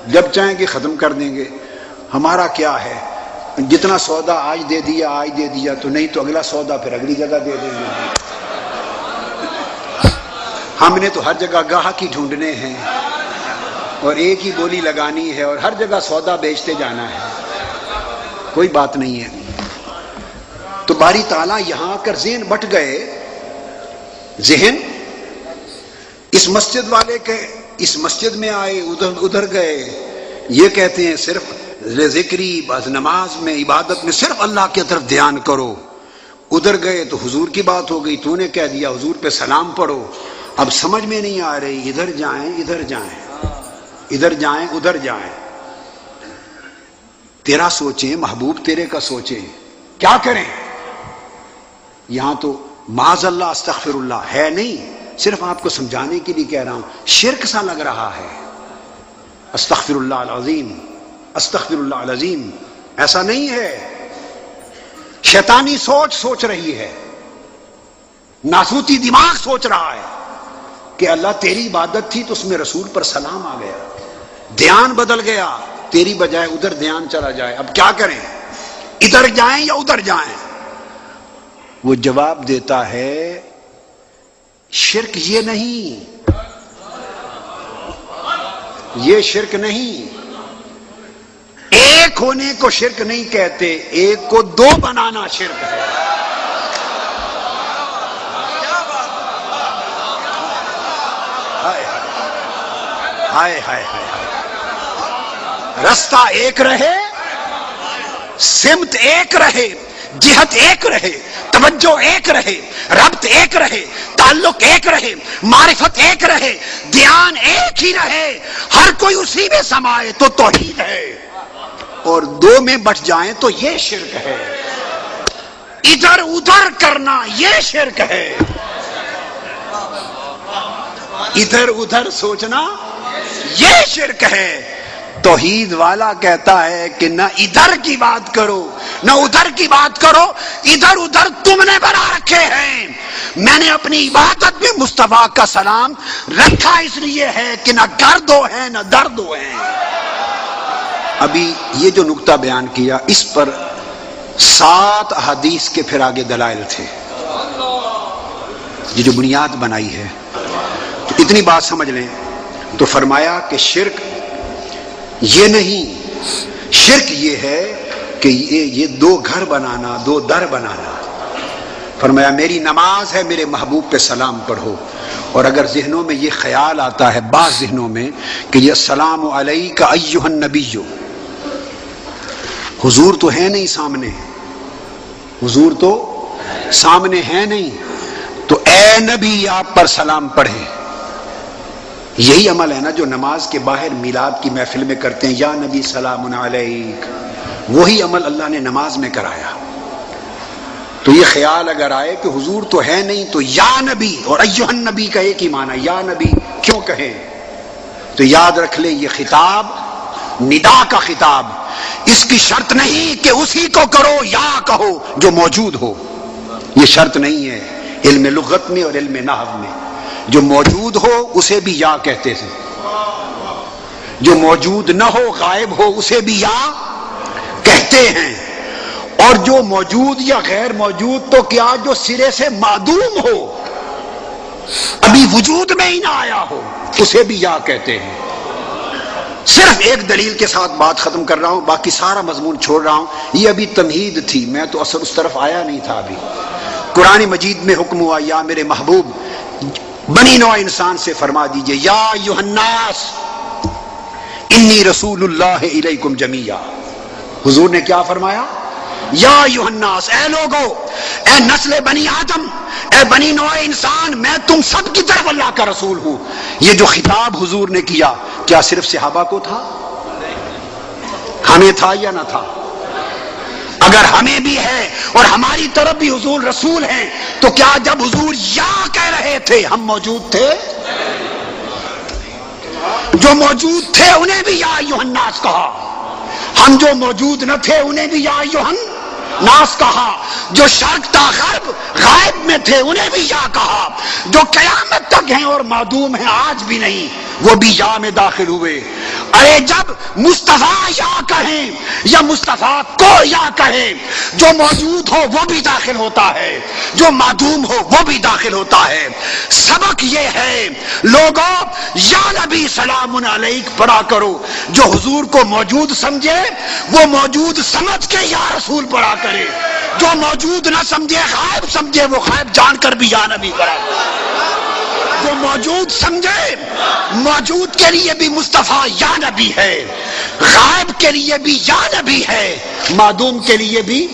S7: جب چاہیں گے ختم کر دیں گے. ہمارا کیا ہے، جتنا سودا آج دے دیا تو نہیں تو اگلا سودا پھر اگلی جگہ دے دیں گے. ہم نے تو ہر جگہ گاہک ہی ڈھونڈنے ہیں اور ایک ہی بولی لگانی ہے اور ہر جگہ سودا بیچتے جانا ہے، کوئی بات نہیں ہے. تو باری تعالیٰ یہاں کر ذہن بٹ گئے. ذہن اس مسجد والے کے اس مسجد میں آئے، ادھر گئے. یہ کہتے ہیں صرف ذکری، بس نماز میں عبادت میں صرف اللہ کی طرف دھیان کرو. ادھر گئے تو حضور کی بات ہو گئی، تو نے کہہ دیا حضور پہ سلام پڑھو. اب سمجھ میں نہیں آ رہی، ادھر جائیں ادھر جائیں، ادھر جائیں ادھر جائیں. تیرا سوچیں، محبوب تیرے کا سوچیں، کیا کریں؟ یہاں تو معاذ اللہ استغفر اللہ ہے نہیں، صرف آپ کو سمجھانے کے لیے کہہ رہا ہوں. شرک سا لگ رہا ہے. استغفر اللہ العظیم، استغفر اللہ العظیم. ایسا نہیں ہے، شیطانی سوچ رہی ہے، ناسوتی دماغ سوچ رہا ہے کہ اللہ تیری عبادت تھی تو اس میں رسول پر سلام آ گیا، دھیان بدل گیا، تیری بجائے ادھر دھیان چلا جائے. اب کیا کریں؟ ادھر جائیں یا ادھر جائیں؟ وہ جواب دیتا ہے شرک یہ نہیں، یہ شرک نہیں. ایک ہونے کو شرک نہیں کہتے، ایک کو دو بنانا شرک ہے. ہائے ہائے ہائے، رستہ ایک رہے، سمت ایک رہے، جہت ایک رہے، توجہ ایک رہے، ربط ایک رہے، تعلق ایک رہے، معرفت ایک رہے، دھیان ایک ہی رہے، ہر کوئی اسی میں سمائے تو توحید ہے، اور دو میں بٹ جائیں تو یہ شرک ہے، ادھر ادھر کرنا یہ شرک ہے، ادھر ادھر سوچنا یہ شرک ہے۔ توحید والا کہتا ہے کہ نہ ادھر کی بات کرو نہ ادھر کی بات کرو، ادھر ادھر تم نے بنا رکھے ہیں، میں نے اپنی عبادت میں مصطفیٰ کا سلام رکھا اس لیے ہے کہ نہ گردو ہے نہ دردو ہے۔ ابھی یہ جو نقطہ بیان کیا اس پر 7 احادیث کے پھر آگے دلائل تھے، یہ جو بنیاد بنائی ہے، تو اتنی بات سمجھ لیں تو فرمایا کہ شرک یہ نہیں، شرک یہ ہے کہ یہ 2 گھر بنانا، 2 در بنانا۔ فرمایا میری نماز ہے، میرے محبوب پہ سلام پڑھو، اور اگر ذہنوں میں یہ خیال آتا ہے، بعض ذہنوں میں، کہ یہ السلام علیک ایھا النبی، حضور تو ہے نہیں سامنے، حضور تو سامنے ہے نہیں، تو اے نبی آپ پر سلام پڑھیں۔ یہی عمل ہے نا جو نماز کے باہر میلاد کی محفل میں کرتے ہیں، یا نبی سلام علیک، وہی عمل اللہ نے نماز میں کرایا۔ تو یہ خیال اگر آئے کہ حضور تو ہے نہیں، تو یا نبی اور ایھا النبی کا ایک ہی معنی، یا نبی کیوں کہیں، تو یاد رکھ لیں یہ خطاب ندا کا خطاب، اس کی شرط نہیں کہ اسی کو کرو یا کہو جو موجود ہو، یہ شرط نہیں ہے علم لغت میں اور علم نحو میں۔ جو موجود ہو اسے بھی یا کہتے تھے، جو موجود نہ ہو غائب ہو اسے بھی یا کہتے ہیں، اور جو موجود یا غیر موجود تو کیا جو سرے سے معدوم ہو، ابھی وجود میں ہی نہ آیا ہو، اسے بھی یا کہتے ہیں۔ صرف ایک دلیل کے ساتھ بات ختم کر رہا ہوں، باقی سارا مضمون چھوڑ رہا ہوں، یہ ابھی تمہید تھی، میں تو اصل اس طرف آیا نہیں تھا۔ ابھی قرآن مجید میں حکم ہوا یا میرے محبوب بنی نوع انسان سے فرما دیجئے یا ایھا الناس انی رسول اللہ الیکم جمیعا۔ حضور نے کیا فرمایا؟ یا ایھا الناس، اے لوگو، اے نسل بنی آدم، اے بنی نوع انسان، میں تم سب کی طرف اللہ کا رسول ہوں۔ یہ جو خطاب حضور نے کیا کیا صرف صحابہ کو تھا؟ ہمیں تھا یا نہ تھا؟ اگر ہمیں بھی ہے اور ہماری طرف بھی حضور رسول ہیں، تو کیا جب حضور یا کہہ رہے تھے ہم موجود تھے؟ جو موجود تھے انہیں بھی یا ایھا الناس کہا، ہم جو موجود نہ تھے انہیں بھی یا ایھا الناس کہا، جو شرق تا غرب غائب میں تھے انہیں بھی یا کہا، جو قیامت تک ہیں اور معدوم ہیں آج بھی نہیں، وہ بھی یا میں داخل ہوئے۔ ارے جب مصطفیٰ یا کہیں یا مصطفیٰ کو یا کہیں، جو موجود ہو وہ بھی داخل ہوتا ہے، جو معدوم ہو وہ بھی داخل ہوتا ہے۔ سبق یہ ہے لوگوں، یا نبی سلام علیک پڑھا کرو، جو حضور کو موجود سمجھے وہ موجود سمجھ کے یا رسول پڑھا کرے، جو موجود نہ سمجھے غائب سمجھے وہ غائب جان کر بھی یا نبی پڑھا کرے۔ جو موجود سمجھے موجود کے لیے بھی مصطفیٰ یا نبی ہے، غائب کے لیے بھی یا نبی ہے، معدوم کے لیے بھی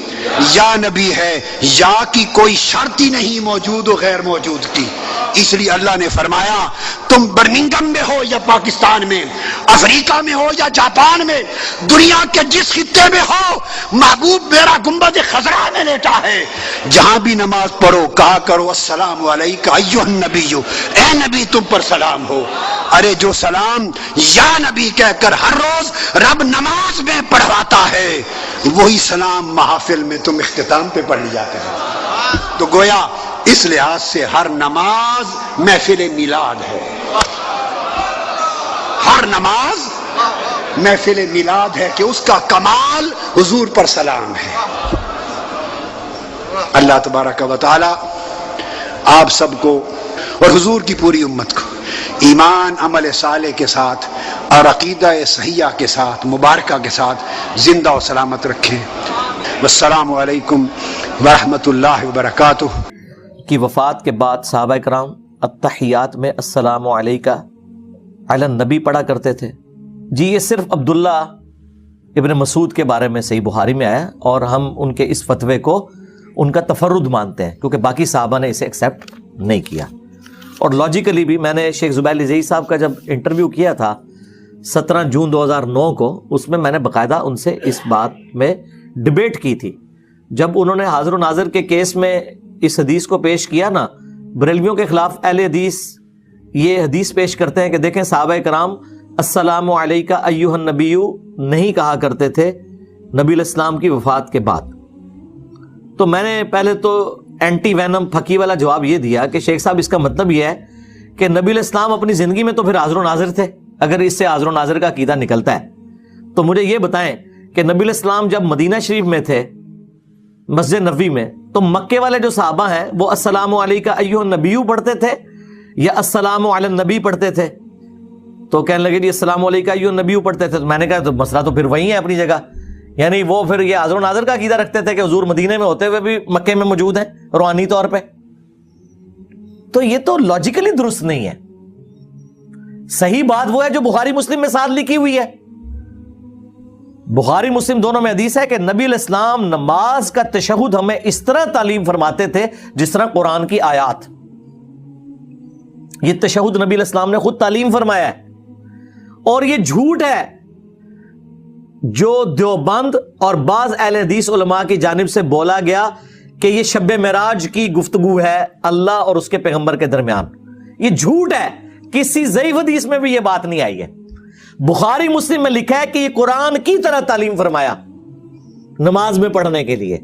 S7: یا نبی ہے۔ یا کی کوئی شرط ہی نہیں موجود و غیر موجود کی، اس لیے اللہ نے فرمایا تم برمنگم میں ہو یا پاکستان میں، افریقہ میں ہو یا جاپان میں، دنیا کے جس خطے میں ہو، محبوب میرا گنبد خضرا میں لیٹا ہے، جہاں بھی نماز پڑھو کہا کرو السلام علیک ایھا النبی، اے نبی تم پر سلام ہو۔ ارے جو سلام یا نبی کہہ کر ہر روز رب نماز میں پڑھواتا ہے، وہی سلام محافل میں تم اختتام پہ پڑھ لیا کرو۔ تو گویا اس لحاظ سے ہر نماز محفل میلاد ہے، ہر نماز محفل میلاد ہے کہ اس کا کمال حضور پر سلام ہے۔ اللہ تبارک و تعالی آپ سب کو اور حضور کی پوری امت کو ایمان عمل صالح کے ساتھ اور عقیدہ صحیحہ کے ساتھ مبارکہ کے ساتھ زندہ و سلامت رکھیں۔ والسلام علیکم ورحمۃ اللہ وبرکاتہ۔
S3: کی وفات کے بعد صحابہ کرام التحیات میں السلام علیکہ
S8: علی النبی پڑھا کرتے تھے؟ جی یہ صرف عبداللہ ابن مسعود کے بارے میں صحیح بخاری میں آیا اور ہم ان کے اس فتوے کو ان کا تفرد مانتے ہیں کیونکہ باقی صحابہ نے اسے ایکسیپٹ نہیں کیا. اور لاجیکلی بھی میں نے شیخ زبیر لزئی صاحب کا جب انٹرویو کیا تھا 17 جون 2009 کو، اس میں نے باقاعدہ ان سے اس بات میں ڈبیٹ کی تھی. جب انہوں نے حاضر و ناظر کے کیس میں اس حدیث کو پیش کیا نا، بریلویوں کے خلاف اہل حدیث یہ حدیث پیش کرتے ہیں کہ دیکھیں صحابہ کرام السلام علیکہ ایھا النبی نہیں کہا کرتے تھے نبی علیہ السلام کی وفات کے بعد. تو میں نے پہلے تو اینٹی وینم پھکی والا جواب یہ دیا کہ شیخ صاحب اس کا مطلب یہ ہے کہ نبی علیہ السلام اپنی زندگی میں تو پھر حاضر و ناظر تھے، اگر اس سے حاضر و ناظر کا عقیدہ نکلتا ہے تو مجھے یہ بتائیں کہ نبی علیہ السلام جب مدینہ شریف میں تھے مسجد نبوی میں تو مکے والے جو صحابہ ہیں وہ السلام علیکہ ایھا النبی پڑھتے تھے یا السلام علی النبی پڑھتے تھے؟ تو کہنے لگے جی السلام علیکہ ایھا النبی پڑھتے تھے. تو میں نے کہا تو مسئلہ تو پھر وہی ہے اپنی جگہ، یعنی وہ پھر یہ حاضر و ناظر کا عقیدہ رکھتے تھے کہ حضور مدینے میں ہوتے ہوئے بھی مکے میں موجود ہیں روحانی طور پہ. تو یہ تو لاجیکلی درست نہیں ہے. صحیح بات وہ ہے جو بخاری مسلم میں ساتھ لکھی ہوئی ہے. بخاری مسلم دونوں میں حدیث ہے کہ نبی علیہ السلام نماز کا تشہد ہمیں اس طرح تعلیم فرماتے تھے جس طرح قرآن کی آیات. یہ تشہد نبی علیہ السلام نے خود تعلیم فرمایا ہے. اور یہ جھوٹ ہے جو دیوبند اور بعض اہل حدیث علماء کی جانب سے بولا گیا کہ یہ شب معراج کی گفتگو ہے اللہ اور اس کے پیغمبر کے درمیان. یہ جھوٹ ہے، کسی ضعیف حدیث میں بھی یہ بات نہیں آئی ہے. بخاری مسلم میں لکھا ہے کہ یہ قرآن کی طرح تعلیم فرمایا نماز میں پڑھنے کے لیے.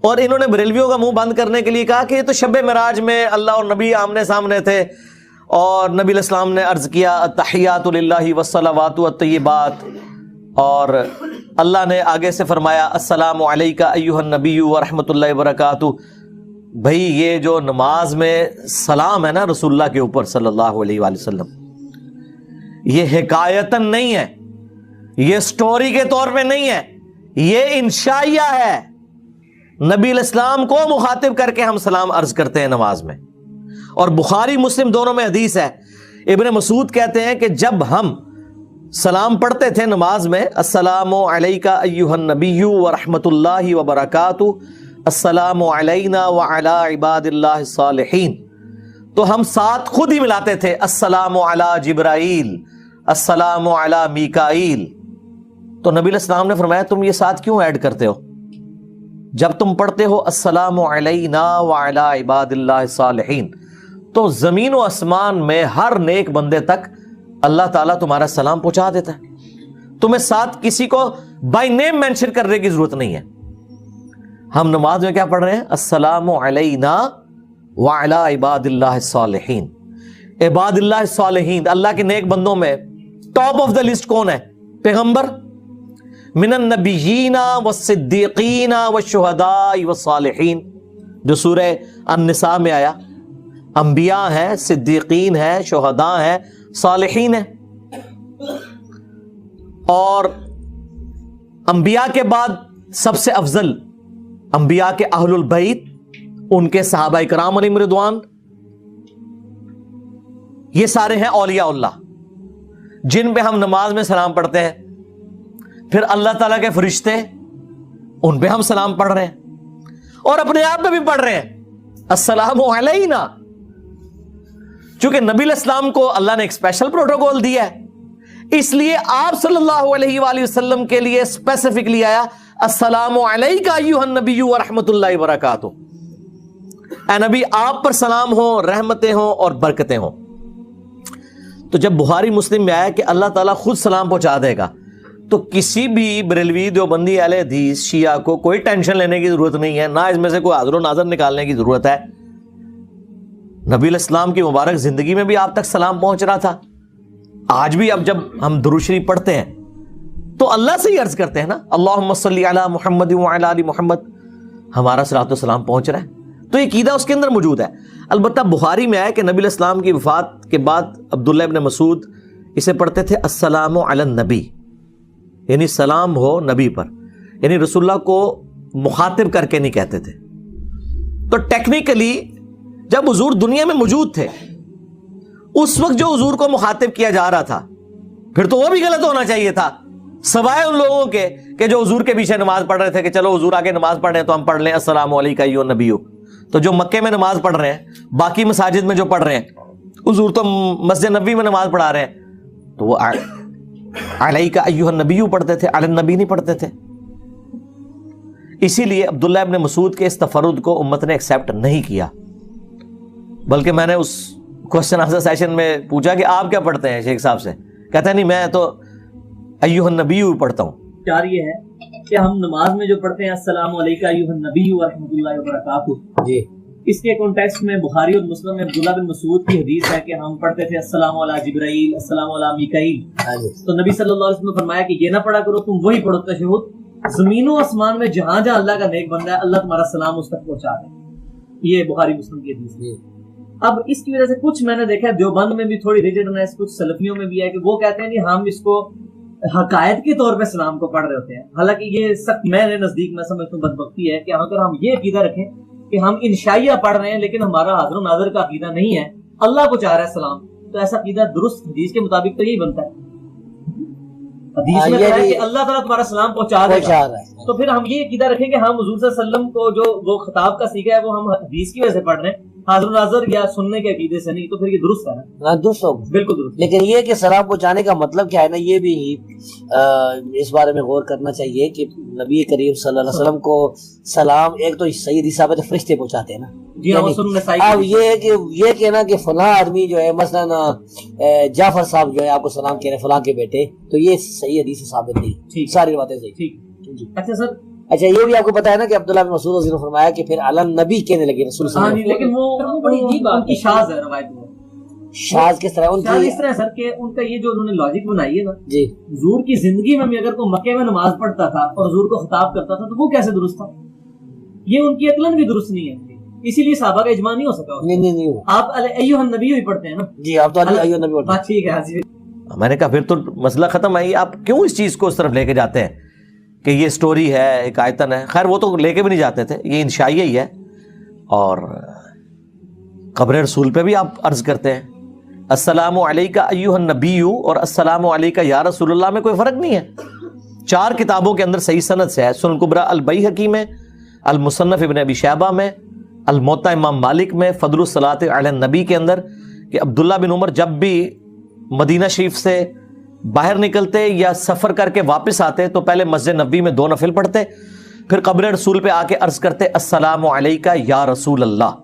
S8: اور انہوں نے بریلویوں کا منہ بند کرنے کے لیے کہا کہ یہ تو شب معراج میں اللہ اور نبی آمنے سامنے تھے اور نبی علیہ السلام نے عرض کیا التحیات للہ والصلوات والطیبات، اور اللہ نے آگے سے فرمایا السلام علیکہ ایھا النبی ورحمۃ اللہ وبرکاتہ. بھائی یہ جو نماز میں سلام ہے نا رسول اللہ کے اوپر صلی اللہ علیہ وآلہ وسلم، یہ حکایتن نہیں ہے، یہ سٹوری کے طور پہ نہیں ہے، یہ انشائیہ ہے. نبی علیہ السلام کو مخاطب کر کے ہم سلام عرض کرتے ہیں نماز میں. اور بخاری مسلم دونوں میں حدیث ہے، ابن مسعود کہتے ہیں کہ جب ہم سلام پڑھتے تھے نماز میں السلام علیکہ ایھا النبی ورحمۃ اللہ وبرکاتہ السلام علینا وعلی عباد اللہ الصالحین، تو ہم ساتھ خود ہی ملاتے تھے السلام علی جبرائیل السلام علی میکائیل. تو نبی علیہ السلام نے فرمایا تم یہ ساتھ کیوں ایڈ کرتے ہو؟ جب تم پڑھتے ہو السلام علینا وعلی عباد اللہ الصالحین تو زمین و آسمان میں ہر نیک بندے تک اللہ تعالیٰ تمہارا سلام پہنچا دیتا ہے. تمہیں ساتھ کسی کو بائی نیم مینشن کرنے کی ضرورت نہیں ہے. ہم نماز میں کیا پڑھ رہے ہیں؟ السلام علینا وعلی عباد اللہ الصالحین. عباد اللہ الصالحین، اللہ کے نیک بندوں میں ٹاپ آف دا لسٹ کون ہے؟ پیغمبر. من النبیین والصدیقین والشہداء والصالحین، جو سورہ النساء میں آیا. انبیاء ہیں، صدیقین ہیں، شہداء ہیں، صالحین ہیں. اور انبیاء کے بعد سب سے افضل انبیاء کے اہل البیت، ان کے صحابہ کرام علیہم رضوان، یہ سارے ہیں اولیاء اللہ جن پہ ہم نماز میں سلام پڑھتے ہیں. پھر اللہ تعالیٰ کے فرشتے، ان پہ ہم سلام پڑھ رہے ہیں اور اپنے آپ پہ بھی پڑھ رہے ہیں السلام علینا. چونکہ نبی علیہ السلام کو اللہ نے ایک اسپیشل پروٹوکول دیا ہے، اس لیے آپ صلی اللہ علیہ وآلہ وسلم کے لیے اسپیسیفکلی آیا السلام علیکہ ایھا النبی ورحمۃ اللہ وبرکاتہ. اے نبی آپ پر سلام ہو، رحمتیں ہوں اور برکتیں ہوں. تو جب بخاری مسلم میں آیا کہ اللہ تعالیٰ خود سلام پہنچا دے گا تو کسی بھی بریلوی دیوبندی اہل حدیث شیعہ کو کوئی ٹینشن لینے کی ضرورت نہیں ہے، نہ اس میں سے کوئی حاضر و ناظر نکالنے کی ضرورت ہے. نبی علیہ السلام کی مبارک زندگی میں بھی آپ تک سلام پہنچ رہا تھا. آج بھی اب جب ہم درود شریف پڑھتے ہیں تو اللہ سے ہی عرض کرتے ہیں نا اللہم صلی علی محمد وعلی آل محمد، ہمارا صلاۃ و سلام پہنچ رہا ہے. تو یہ عقیدہ اس کے اندر موجود ہے. البتہ بخاری میں آیا کہ نبی علیہ السلام کی وفات کے بعد عبداللہ ابن مسعود اسے پڑھتے تھے السلام علی النبی، یعنی سلام ہو نبی پر، یعنی رسول اللہ کو مخاطب کر کے نہیں کہتے تھے. تو ٹیکنیکلی جب حضور دنیا میں موجود تھے اس وقت جو حضور کو مخاطب کیا جا رہا تھا پھر تو وہ بھی غلط ہونا چاہیے تھا، سوائے ان لوگوں کے کہ جو حضور کے پیچھے نماز پڑھ رہے تھے کہ چلو حضور آگے نماز پڑھ رہے ہیں تو ہم پڑھ لیں السلام علیکم ایھا النبی۔ تو جو مکے میں نماز پڑھ رہے ہیں، باقی مساجد میں جو پڑھ رہے ہیں، حضور تو مسجد نبوی میں نماز پڑھا رہے ہیں، تو وہ علیک ایھا النبی پڑھتے تھے، علی النبی نہیں پڑھتے تھے۔ اسی لیے عبداللہ ابن مسعود کے اس تفرد کو امت نے ایکسیپٹ نہیں کیا، بلکہ میں نے اس کوسچن آنسر سیشن میں پوچھا کہ آپ کیا پڑھتے ہیں شیخ صاحب سے، کہتے ہیں نہیں میں تو ایھا النبی پڑھتا ہوں۔
S9: چار یہ ہے کہ ہم نماز میں جو پڑھتے ہیں السلام علیکم ایھا النبی ورحمۃ اللہ وبرکاتہ، جی اس کے کانٹیکسٹ میں بخاری اور مسلم میں عبداللہ بن مسعود کی حدیث ہے کہ ہم پڑھتے تھے السلام علی جبرائیل، السلام علی میکائیل، تو نبی صلی اللہ علیہ وسلم نے فرمایا کہ یہ نہ پڑھا کرو، تم وہی پڑھو تشہد، زمین و آسمان میں جہاں جہاں اللہ کا نیک بندہ ہے اللہ تمہارا سلام اس تک پہنچا دے۔ یہ بخاری مسلم کی حدیث ہے۔ اب اس کی وجہ سے کچھ میں نے دیکھا ہے دیوبند میں بھی تھوڑی ریجڈنس، کچھ سلفیوں میں بھی ہے کہ وہ کہتے ہیں کہ ہم اس کو حقائق کے طور پہ سلام کو پڑھ رہے ہوتے ہیں، حالانکہ یہ سخت میرے نزدیک میں سمجھتا ہوں بدبختی ہے کہ اگر ہم یہ عقیدہ رکھیں کہ ہم انشائیہ پڑھ رہے ہیں لیکن ہمارا حاضر و ناظر کا عقیدہ نہیں ہے، اللہ کو چاہ رہا ہے سلام، تو ایسا عقیدہ درست حدیث کے مطابق تو یہی بنتا ہے۔ حدیث میں کہا ہے کہ اللہ تعالیٰ تمہارا سلام پہنچا دے گا، تو پھر ہم یہ عقیدہ رکھیں کہ ہم حضور صلی اللہ علیہ وسلم کو جو وہ خطاب کا سیکھا ہے وہ ہم حدیث کی وجہ سے پڑھ رہے ہیں، حاضر و ناظر یا سننے کے عقیدے سے نہیں، تو پھر یہ درست ہے نا؟
S10: درست ہوگا،
S9: بالکل درست۔
S10: لیکن یہ کہ سلام پہنچانے کا مطلب کیا ہے نا، یہ بھی اس بارے میں غور کرنا چاہیے کہ نبی کریم صلی اللہ علیہ وسلم کو سلام ایک تو صحیح حدیث ثابت ہے فرشتے پہنچاتے ہیں نا، اب یہ کہنا کہ فلاں آدمی جو ہے مثلا جعفر صاحب جو ہے آپ کو سلام کہہ رہے ہیں فلاں کے بیٹے، تو یہ صحیح حدیث ثابت نہیں، ساری باتیں صحیح۔
S9: اچھا سر،
S10: اچھا یہ بھی آپ کو پتا ہے نا کہ عبداللہ بن مسعود رضی اللہ عنہ نے فرمایا کہ پھر علی النبی کہنے لگے رسول صلی اللہ علیہ وسلم،
S9: لیکن وہ بڑی عجیب بات کی شاذ ہے روایت میں۔
S10: شاذ کس طرح؟
S9: شاذ اس طرح سر کہ ان کا یہ جو انہوں نے لاجک بنائی ہے نا
S10: جی،
S9: حضور کی زندگی میں بھی اگر کوئی مکے میں نماز پڑھتا تھا اور حضور کو خطاب کرتا تھا تو وہ کیسے درست تھا؟ یہ ان کی عقلاً بھی درست نہیں ہے، اسی لیے صحابہ کا اجماع نہیں ہو سکا۔
S10: نہیں
S9: آپ ایھا النبی ہی پڑھتے ہیں نا؟
S10: جی آپ تو ایھا النبی پڑھتے ہیں۔
S9: ٹھیک ہے جی،
S8: میں نے کہا پھر تو مسئلہ ختم ہے، آپ کیوں اس چیز کو اس طرف لے کے جاتے ہیں کہ یہ سٹوری ہے، ایک آیتن ہے؟ خیر وہ تو لے کے بھی نہیں جاتے تھے، یہ انشائیہ ہی ہے۔ اور قبر رسول پہ بھی آپ عرض کرتے ہیں السلام علیکہ ایھا النبی اور السلام علیکہ یا رسول اللہ میں کوئی فرق نہیں ہے، 4 کتابوں کے اندر صحیح سند سے ہے، سنن کبریٰ البیہقی میں، المصنف ابن ابی شیبہ میں، الموطا امام مالک میں، فضل الصلاۃ علی النبی کے اندر، کہ عبداللہ بن عمر جب بھی مدینہ شریف سے باہر نکلتے یا سفر کر کے واپس آتے تو پہلے مسجد نبوی میں 2 نفل پڑھتے، پھر قبر رسول پہ آ کے عرض کرتے السلام علیکہ یا رسول اللہ،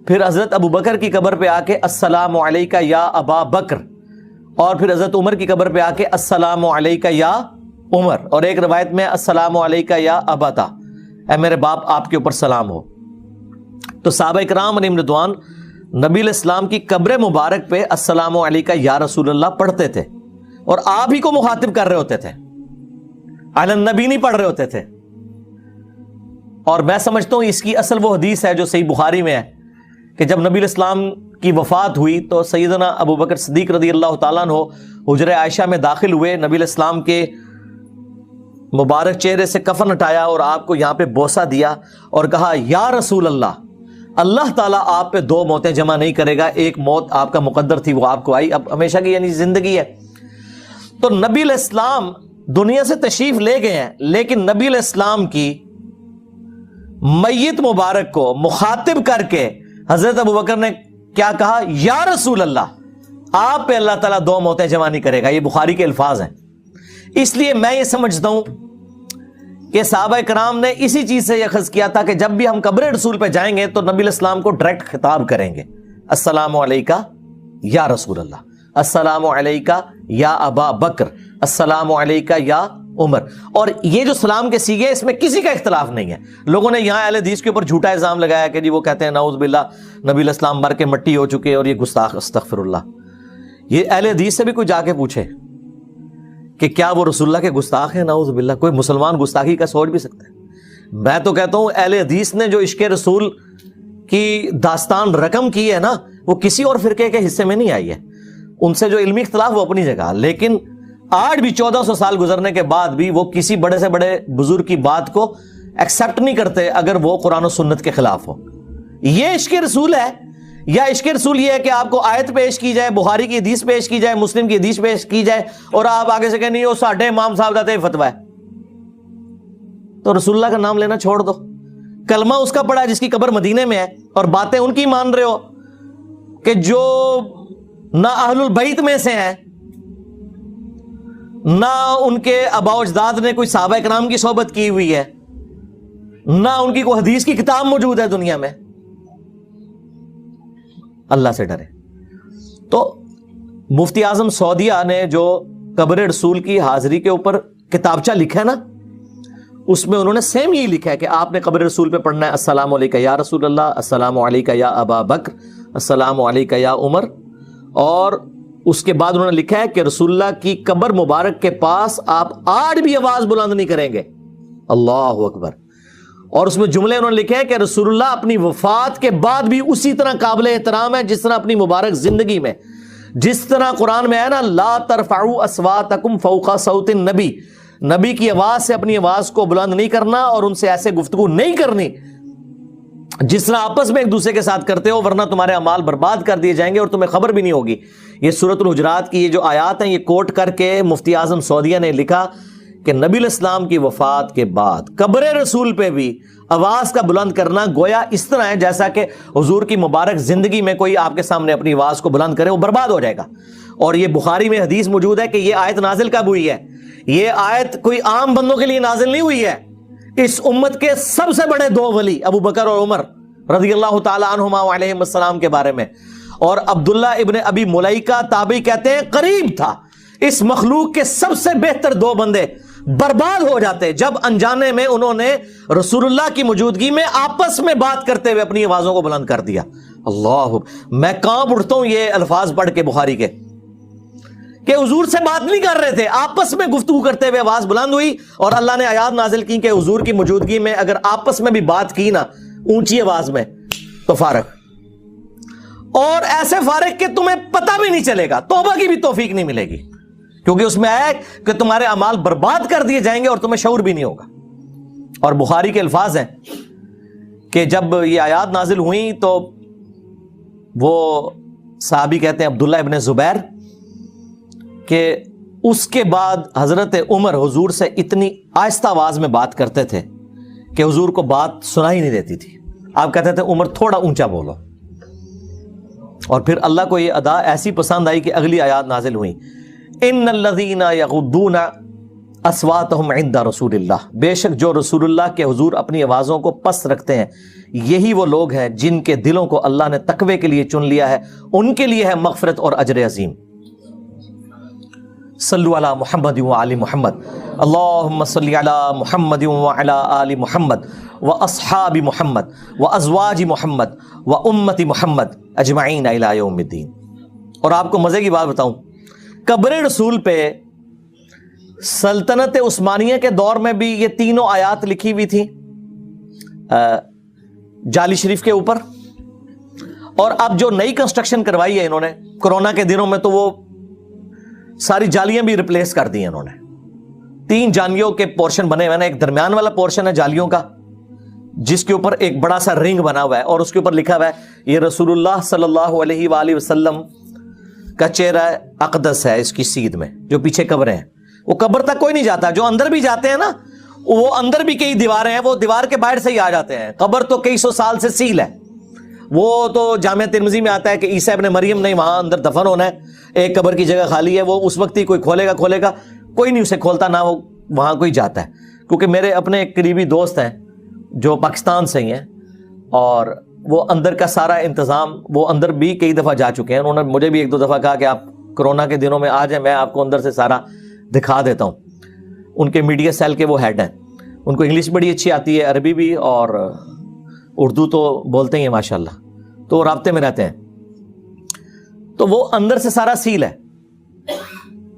S8: پھر حضرت ابو بکر کی قبر پہ آ کے السلام علیکہ یا ابا بکر، اور پھر حضرت عمر کی قبر پہ آ کے السلام علیکہ یا عمر، اور ایک روایت میں السلام علیکہ یا ابتا، اے میرے باپ آپ کے اوپر سلام ہو۔ تو صحابہ کرام علیہم رضوان نبی علیہ السلام کی قبر مبارک پہ السلام علیکہ یا رسول اللہ پڑھتے تھے، اور آپ ہی کو مخاطب کر رہے ہوتے تھے، علی النبی نہیں پڑھ رہے ہوتے تھے۔ اور میں سمجھتا ہوں اس کی اصل وہ حدیث ہے جو صحیح بخاری میں ہے کہ جب نبی علیہ السلام کی وفات ہوئی تو سیدنا ابو بکر صدیق رضی اللہ تعالیٰ عنہ حجرہ عائشہ میں داخل ہوئے، نبی علیہ السلام کے مبارک چہرے سے کفن ہٹایا اور آپ کو یہاں پہ بوسہ دیا اور کہا یا رسول اللہ، اللہ تعالیٰ آپ پہ 2 موتیں جمع نہیں کرے گا، ایک موت آپ کا مقدر تھی وہ آپ کو آئی، اب ہمیشہ کی یعنی زندگی ہے۔ تو نبی علیہ السلام دنیا سے تشریف لے گئے ہیں، لیکن نبی علیہ السلام کی میت مبارک کو مخاطب کر کے حضرت ابو بکر نے کیا کہا؟ یا رسول اللہ، آپ پہ اللہ تعالیٰ 2 موتیں جمع نہیں کرے گا۔ یہ بخاری کے الفاظ ہیں۔ اس لیے میں یہ سمجھتا ہوں کہ صحابہ کرام نے اسی چیز سے یہ اخذ کیا تھا کہ جب بھی ہم قبر رسول پہ جائیں گے تو نبی علیہ السلام کو ڈائریکٹ خطاب کریں گے السلام علیکہ یا رسول اللہ، السلام علیکہ یا ابا بکر، السلام علیکہ یا عمر۔ اور یہ جو سلام کے سیغے اس میں کسی کا اختلاف نہیں ہے۔ لوگوں نے یہاں اہل حدیث کے اوپر جھوٹا الزام لگایا کہ جی وہ کہتے ہیں نعوذ باللہ نبی علیہ السلام مر کے مٹی ہو چکے اور یہ گستاخ، استغفر اللہ۔ یہ اہل حدیث سے بھی کوئی جا کے پوچھے کہ کیا وہ رسول اللہ کے گستاخ ہیں؟ نعوذ باللہ، کوئی مسلمان گستاخی کا سوچ بھی سکتا ہے؟ میں تو کہتا ہوں اہل حدیث نے جو عشق رسول کی داستان رقم کی ہے نا، وہ کسی اور فرقے کے حصے میں نہیں آئی ہے۔ ان سے جو علمی اختلاف وہ اپنی جگہ، لیکن آج بھی 1400 سال گزرنے کے بعد بھی وہ کسی بڑے سے بڑے بزرگ کی بات کو ایکسیپٹ نہیں کرتے اگر وہ قرآن و سنت کے خلاف ہو۔ یہ عشق رسول ہے، یا عشق رسول یہ ہے کہ آپ کو آیت پیش کی جائے, بخاری کی حدیث پیش کی جائے, مسلم کی حدیث پیش کی جائے, اور آپ آگے سے کہیں نہیں وہ ساڈے امام صاحب کا فتویٰ ہے, تو رسول اللہ کا نام لینا چھوڑ دو. کلمہ اس کا پڑا جس کی قبر مدینے میں ہے, اور باتیں ان کی مان رہے ہو کہ جو نہ اہل البیت میں سے ہیں, نہ ان کے آباء و اجداد نے کوئی صحابہ کرام کی صحبت کی ہوئی ہے, نہ ان کی کوئی حدیث کی کتاب موجود ہے دنیا میں. اللہ سے ڈرے. تو مفتی اعظم سعودیہ نے جو قبر رسول کی حاضری کے اوپر کتابچہ لکھا ہے نا, اس میں انہوں نے سیم یہی لکھا ہے کہ آپ نے قبر رسول پہ پڑھنا ہے السلام علیکہ یا رسول اللہ, السلام علیکہ یا ابا بکر, السلام علیکہ یا عمر, اور اس کے بعد انہوں نے لکھا ہے کہ رسول اللہ کی قبر مبارک کے پاس آپ آج بھی آواز بلند نہیں کریں گے. اللہ اکبر. اور اس میں جملے انہوں نے لکھے ہیں کہ رسول اللہ اپنی وفات کے بعد بھی اسی طرح قابل احترام ہے جس طرح اپنی مبارک زندگی میں. جس طرح قرآن میں ہے نا, لا ترفعوا اصواتکم فوق صوت النبی, نبی کی آواز سے اپنی آواز کو بلند نہیں کرنا اور ان سے ایسے گفتگو نہیں کرنی جس طرح آپس میں ایک دوسرے کے ساتھ کرتے ہو, ورنہ تمہارے اعمال برباد کر دیے جائیں گے اور تمہیں خبر بھی نہیں ہوگی. یہ سورۃ الحجرات کی یہ جو آیات ہیں, یہ کوٹ کر کے مفتی اعظم سعودیہ نے لکھا کہ نبی الاسلام کی وفات کے بعد قبر رسول پہ بھی آواز کا بلند کرنا گویا اس طرح ہے جیسا کہ حضور کی مبارک زندگی میں کوئی آپ کے سامنے اپنی آواز کو بلند کرے, وہ برباد ہو جائے گا. اور یہ بخاری میں حدیث موجود ہے کہ یہ آیت نازل کب ہوئی ہے. یہ آیت کوئی عام بندوں کے لیے نازل نہیں ہوئی ہے, اس امت کے سب سے بڑے دو ولی ابو بکر اور عمر رضی اللہ تعالی عنہما علیہم السلام کے بارے میں. اور عبداللہ ابن ابی ملیکہ تابعی کہتے ہیں قریب تھا اس مخلوق کے سب سے بہتر دو بندے برباد ہو جاتے جب انجانے میں انہوں نے رسول اللہ کی موجودگی میں آپس میں بات کرتے ہوئے اپنی آوازوں کو بلند کر دیا. اللہ, میں کانپ اٹھتا ہوں یہ الفاظ پڑھ کے بخاری کے, کہ حضور سے بات نہیں کر رہے تھے, آپس میں گفتگو کرتے ہوئے آواز بلند ہوئی, اور اللہ نے آیات نازل کی کہ حضور کی موجودگی میں اگر آپس میں بھی بات کی نا اونچی آواز میں تو فارغ, اور ایسے فارغ کہ تمہیں پتہ بھی نہیں چلے گا, توبہ کی بھی توفیق نہیں ملے گی, کیونکہ اس میں آیا کہ تمہارے اعمال برباد کر دیے جائیں گے اور تمہیں شعور بھی نہیں ہوگا. اور بخاری کے الفاظ ہیں کہ جب یہ آیات نازل ہوئیں تو وہ صحابی کہتے ہیں عبداللہ ابن زبیر کہ اس کے بعد حضرت عمر حضور سے اتنی آہستہ آواز میں بات کرتے تھے کہ حضور کو بات سنائی نہیں دیتی تھی. آپ کہتے تھے عمر تھوڑا اونچا بولو, اور پھر اللہ کو یہ ادا ایسی پسند آئی کہ اگلی آیات نازل ہوئیں, ان الذین یغضون اصواتهم عند رسول اللہ, بے شک جو رسول اللہ کے حضور اپنی آوازوں کو پست رکھتے ہیں یہی وہ لوگ ہیں جن کے دلوں کو اللہ نے تقوی کے لیے چن لیا ہے, ان کے لیے ہے مغفرت اور اجر عظیم. صلو علی محمد و آل محمد, اللہم صلی علی محمد و علی آل محمد و اصحاب محمد و ازواج محمد و امت محمد اجمعین الی یوم الدین. اور آپ کو مزے کی بات بتاؤں, قبر رسول پہ سلطنت عثمانیہ کے دور میں بھی یہ تینوں آیات لکھی ہوئی تھی جالی شریف کے اوپر, اور اب جو نئی کنسٹرکشن کروائی ہے انہوں نے کورونا کے دنوں میں, تو وہ ساری جالیاں بھی ریپلیس کر دی ہیں انہوں نے. 3 جالیوں کے پورشن بنے ہوئے ہیں, ایک درمیان والا پورشن ہے جالیوں کا جس کے اوپر ایک بڑا سا رنگ بنا ہوا ہے, اور اس کے اوپر لکھا ہوا ہے یہ رسول اللہ صلی اللہ علیہ وآلہ وسلم کا چہرہ اقدس ہے, اس کی سیدھ میں جو پیچھے قبریں ہیں. وہ قبر تک کوئی نہیں جاتا, جو اندر بھی جاتے ہیں نا وہ اندر بھی کئی دیواریں ہیں, وہ دیوار کے باہر سے ہی آ جاتے ہیں. قبر تو کئی سو سال سے سیل ہے, وہ تو جامعہ ترمذی میں آتا ہے کہ عیسیٰ ابن مریم نے وہاں اندر دفن ہونا ہے, ایک قبر کی جگہ خالی ہے, وہ اس وقت ہی کوئی کھولے گا, کوئی نہیں اسے کھولتا, نہ وہ وہاں کوئی جاتا ہے. کیونکہ میرے اپنے ایک قریبی دوست ہیں جو پاکستان سے ہی ہیں, اور وہ اندر کا سارا انتظام, وہ اندر بھی کئی دفعہ جا چکے ہیں. انہوں نے مجھے بھی 1-2 دفعہ کہا کہ آپ کرونا کے دنوں میں آ جائیں, میں آپ کو اندر سے سارا دکھا دیتا ہوں. ان کے میڈیا سیل کے وہ ہیڈ ہیں, ان کو انگلش بڑی اچھی آتی ہے, عربی بھی, اور اردو تو بولتے ہی ہیں ماشاءاللہ, تو رابطے میں رہتے ہیں. تو وہ اندر سے سارا سیل ہے,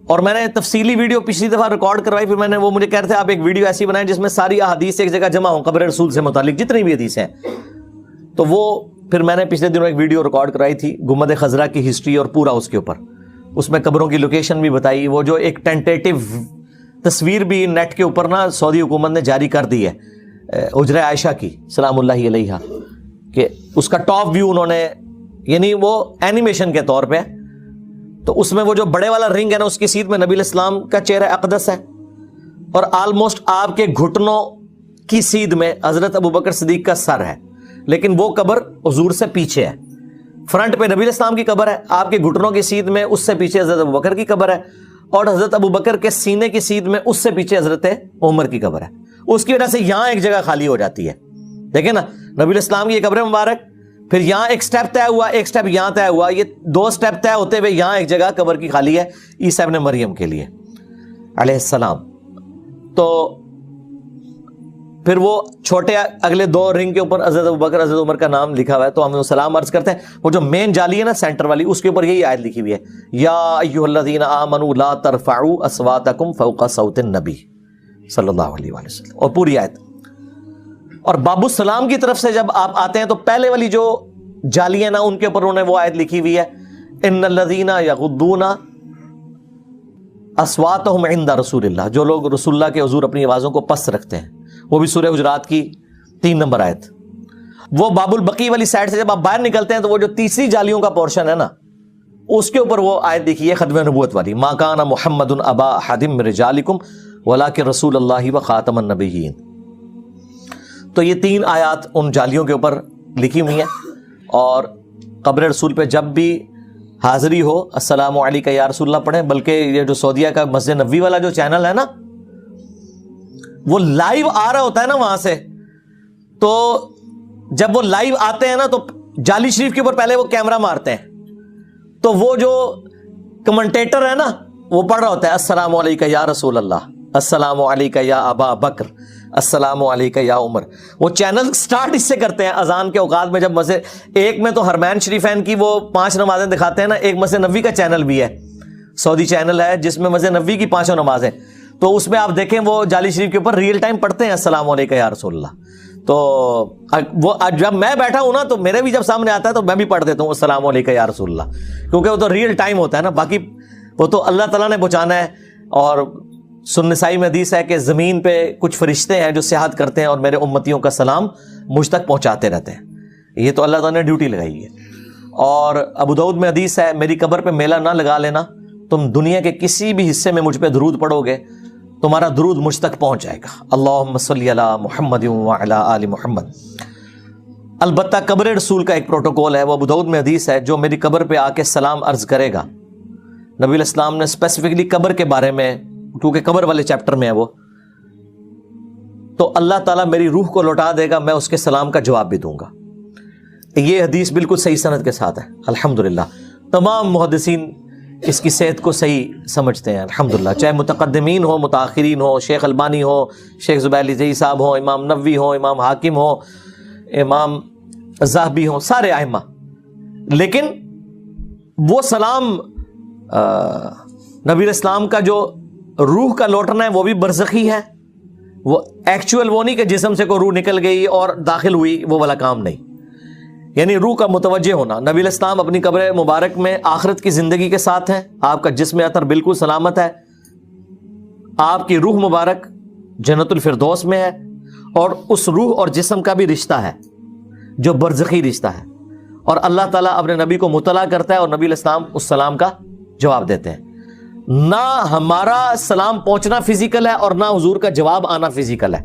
S8: اور میں نے تفصیلی ویڈیو پچھلی دفعہ ریکارڈ کروائی, پھر میں نے وہ مجھے کہہ رہے تھے آپ ایک ویڈیو ایسی بنائیں جس میں ساری احادیث ایک جگہ جمع ہوں قبر رسول سے متعلق جتنی بھی حدیث ہیں. تو وہ پھر میں نے پچھلے دنوں ایک ویڈیو ریکارڈ کرائی تھی گنبد خضرا کی ہسٹری اور پورا اس کے اوپر, اس میں قبروں کی لوکیشن بھی بتائی. وہ جو ایک ٹینٹیٹیو تصویر بھی نیٹ کے اوپر نا سعودی حکومت نے جاری کر دی ہے حجرہ عائشہ کی سلام اللہ علیہا, کہ اس کا ٹاپ ویو انہوں نے یعنی وہ اینیمیشن کے طور پہ، تو اس میں وہ جو بڑے والا رنگ ہے نا، اس کی سیدھ میں نبی علیہ السلام کا چہرہ اقدس ہے، اور آلموسٹ آپ کے گھٹنوں کی سیدھ میں حضرت ابوبکر صدیق کا سر ہے، لیکن وہ قبر حضور سے پیچھے ہے۔ فرنٹ پہ نبی علیہ السلام کی قبر ہے، آپ کے گھٹنوں کی سیدھ میں اس سے پیچھے حضرت ابوبکر کی قبر ہے، اور حضرت ابوبکر کے سینے کی سیدھ میں اس سے پیچھے حضرت عمر کی قبر ہے۔ اس کی وجہ سے یہاں ایک جگہ خالی ہو جاتی ہے، دیکھیں نا، نبی علیہ السلام کی یہ قبر مبارک، پھر یہاں ایک سٹیپ طے ہوا، ایک سٹیپ یہاں طے ہوا، یہ 2 سٹیپ طے ہوتے ہوئے یہاں ایک جگہ قبر کی خالی ہے عیسیٰ ابن مریم کے لیے علیہ السلام۔ تو پھر وہ چھوٹے اگلے 2 رنگ کے اوپر حضرت ابوبکر حضرت عمر کا نام لکھا ہوا ہے، تو ہم سلام عرض کرتے ہیں۔ وہ جو مین جالی ہے نا سینٹر والی، اس کے اوپر یہی آیت لکھی ہوئی ہے، یا ایھا الذین آمنوا لا ترفعوا اصواتکم فوق صوت النبی صلی اللہ علیہ وآلہ وسلم، اور پوری آیت۔ اور باب السلام کی طرف سے جب آپ آتے ہیں تو پہلے والی جو جالی ہے نا، ان کے اوپر انہوں نے وہ آیت لکھی ہوئی ہے، ان الذین یغضون اصواتہم عند رسول اللہ، جو لوگ رسول اللہ کے حضور اپنی آوازوں کو پست رکھتے ہیں، وہ بھی سورہ حجرات کی 3 نمبر آیت۔ وہ باب البقی والی سائڈ سے جب آپ باہر نکلتے ہیں تو وہ جو تیسری جالیوں کا پورشن ہے نا، اس کے اوپر وہ آیت دیکھی ہے ختم نبوت والی، ما کان محمد ابا احد من رجالکم ولکن رسول اللہ وخاتم النبیین۔ تو یہ 3 آیات ان جالیوں کے اوپر لکھی ہوئی ہیں، اور قبر رسول پہ جب بھی حاضری ہو السلام علیکہ یا رسول اللہ پڑھیں۔ بلکہ یہ جو سعودیہ کا مسجد نبوی والا جو چینل ہے نا، وہ لائیو آ رہا ہوتا ہے نا وہاں سے، تو جب وہ لائیو آتے ہیں نا تو جالی شریف کے اوپر پہلے وہ کیمرہ مارتے ہیں، تو وہ جو کمنٹیٹر ہے نا وہ پڑھ رہا ہوتا ہے السلام علیکہ یا رسول اللہ، السلام علیکہ یا ابا بکر، السلام علیکہ یا عمر۔ وہ چینل سٹارٹ اس سے کرتے ہیں اذان کے اوقات میں، جب مسجد ایک میں تو حرمین شریفین کی وہ 5 نمازیں دکھاتے ہیں نا، ایک مسجد نبوی کا چینل بھی ہے، سعودی چینل ہے جس میں مسجد نبوی کی 5 نمازیں، تو اس میں آپ دیکھیں وہ جالی شریف کے اوپر ریئل ٹائم پڑھتے ہیں السلام علیکہ یا رسول اللہ۔ تو وہ جب میں بیٹھا ہوں نا تو میرے بھی جب سامنے آتا ہے تو میں بھی پڑھ دیتا ہوں السلام علیکہ یا رسول اللہ، کیونکہ وہ تو ریئل ٹائم ہوتا ہے نا، باقی وہ تو اللہ تعالیٰ نے پہنچانا ہے۔ اور سنن نسائی میں حدیث ہے کہ زمین پہ کچھ فرشتے ہیں جو سیاحت کرتے ہیں اور میرے امتیوں کا سلام مجھ تک پہنچاتے رہتے ہیں، یہ تو اللہ تعالیٰ نے ڈیوٹی لگائی ہے۔ اور ابو داؤد میں حدیث ہے، میری قبر پہ میلہ نہ لگا لینا، تم دنیا کے کسی بھی حصے میں مجھ پہ درود پڑھو گے تمہارا درود مجھ تک پہنچ جائے گا، اللہم صلی علی محمد وعلی آل محمد۔ البتہ قبر رسول کا ایک پروٹوکول ہے، وہ ابو داؤد میں حدیث ہے، جو میری قبر پہ آ کے سلام عرض کرے گا، نبی علیہ السلام نے اسپیسیفکلی قبر کے بارے میں، کیونکہ قبر والے چیپٹر میں ہے وہ، تو اللہ تعالیٰ میری روح کو لوٹا دے گا، میں اس کے سلام کا جواب بھی دوں گا۔ یہ حدیث بالکل صحیح سند کے ساتھ ہے الحمدللہ، تمام محدثین اس کی صحت کو صحیح سمجھتے ہیں الحمدللہ، چاہے متقدمین ہو، متاخرین ہو، شیخ البانی ہو، شیخ زبیر علی صاحب ہو، امام نووی ہو، امام حاکم ہو، امام ذہبی ہو، سارے ائمہ۔ لیکن وہ سلام نبی علیہ السلام کا جو روح کا لوٹنا ہے وہ بھی برزخی ہے، وہ ایکچوئل وہ نہیں کہ جسم سے کوئی روح نکل گئی اور داخل ہوئی، وہ والا کام نہیں، یعنی روح کا متوجہ ہونا۔ نبی علیہ السلام اپنی قبر مبارک میں آخرت کی زندگی کے ساتھ ہیں، آپ کا جسم اطہر بالکل سلامت ہے، آپ کی روح مبارک جنت الفردوس میں ہے، اور اس روح اور جسم کا بھی رشتہ ہے جو برزخی رشتہ ہے، اور اللہ تعالیٰ اپنے نبی کو مطلع کرتا ہے اور نبی علیہ السلام اس سلام کا جواب دیتے ہیں۔ نہ ہمارا سلام پہنچنا فزیکل ہے اور نہ حضور کا جواب آنا فزیکل ہے،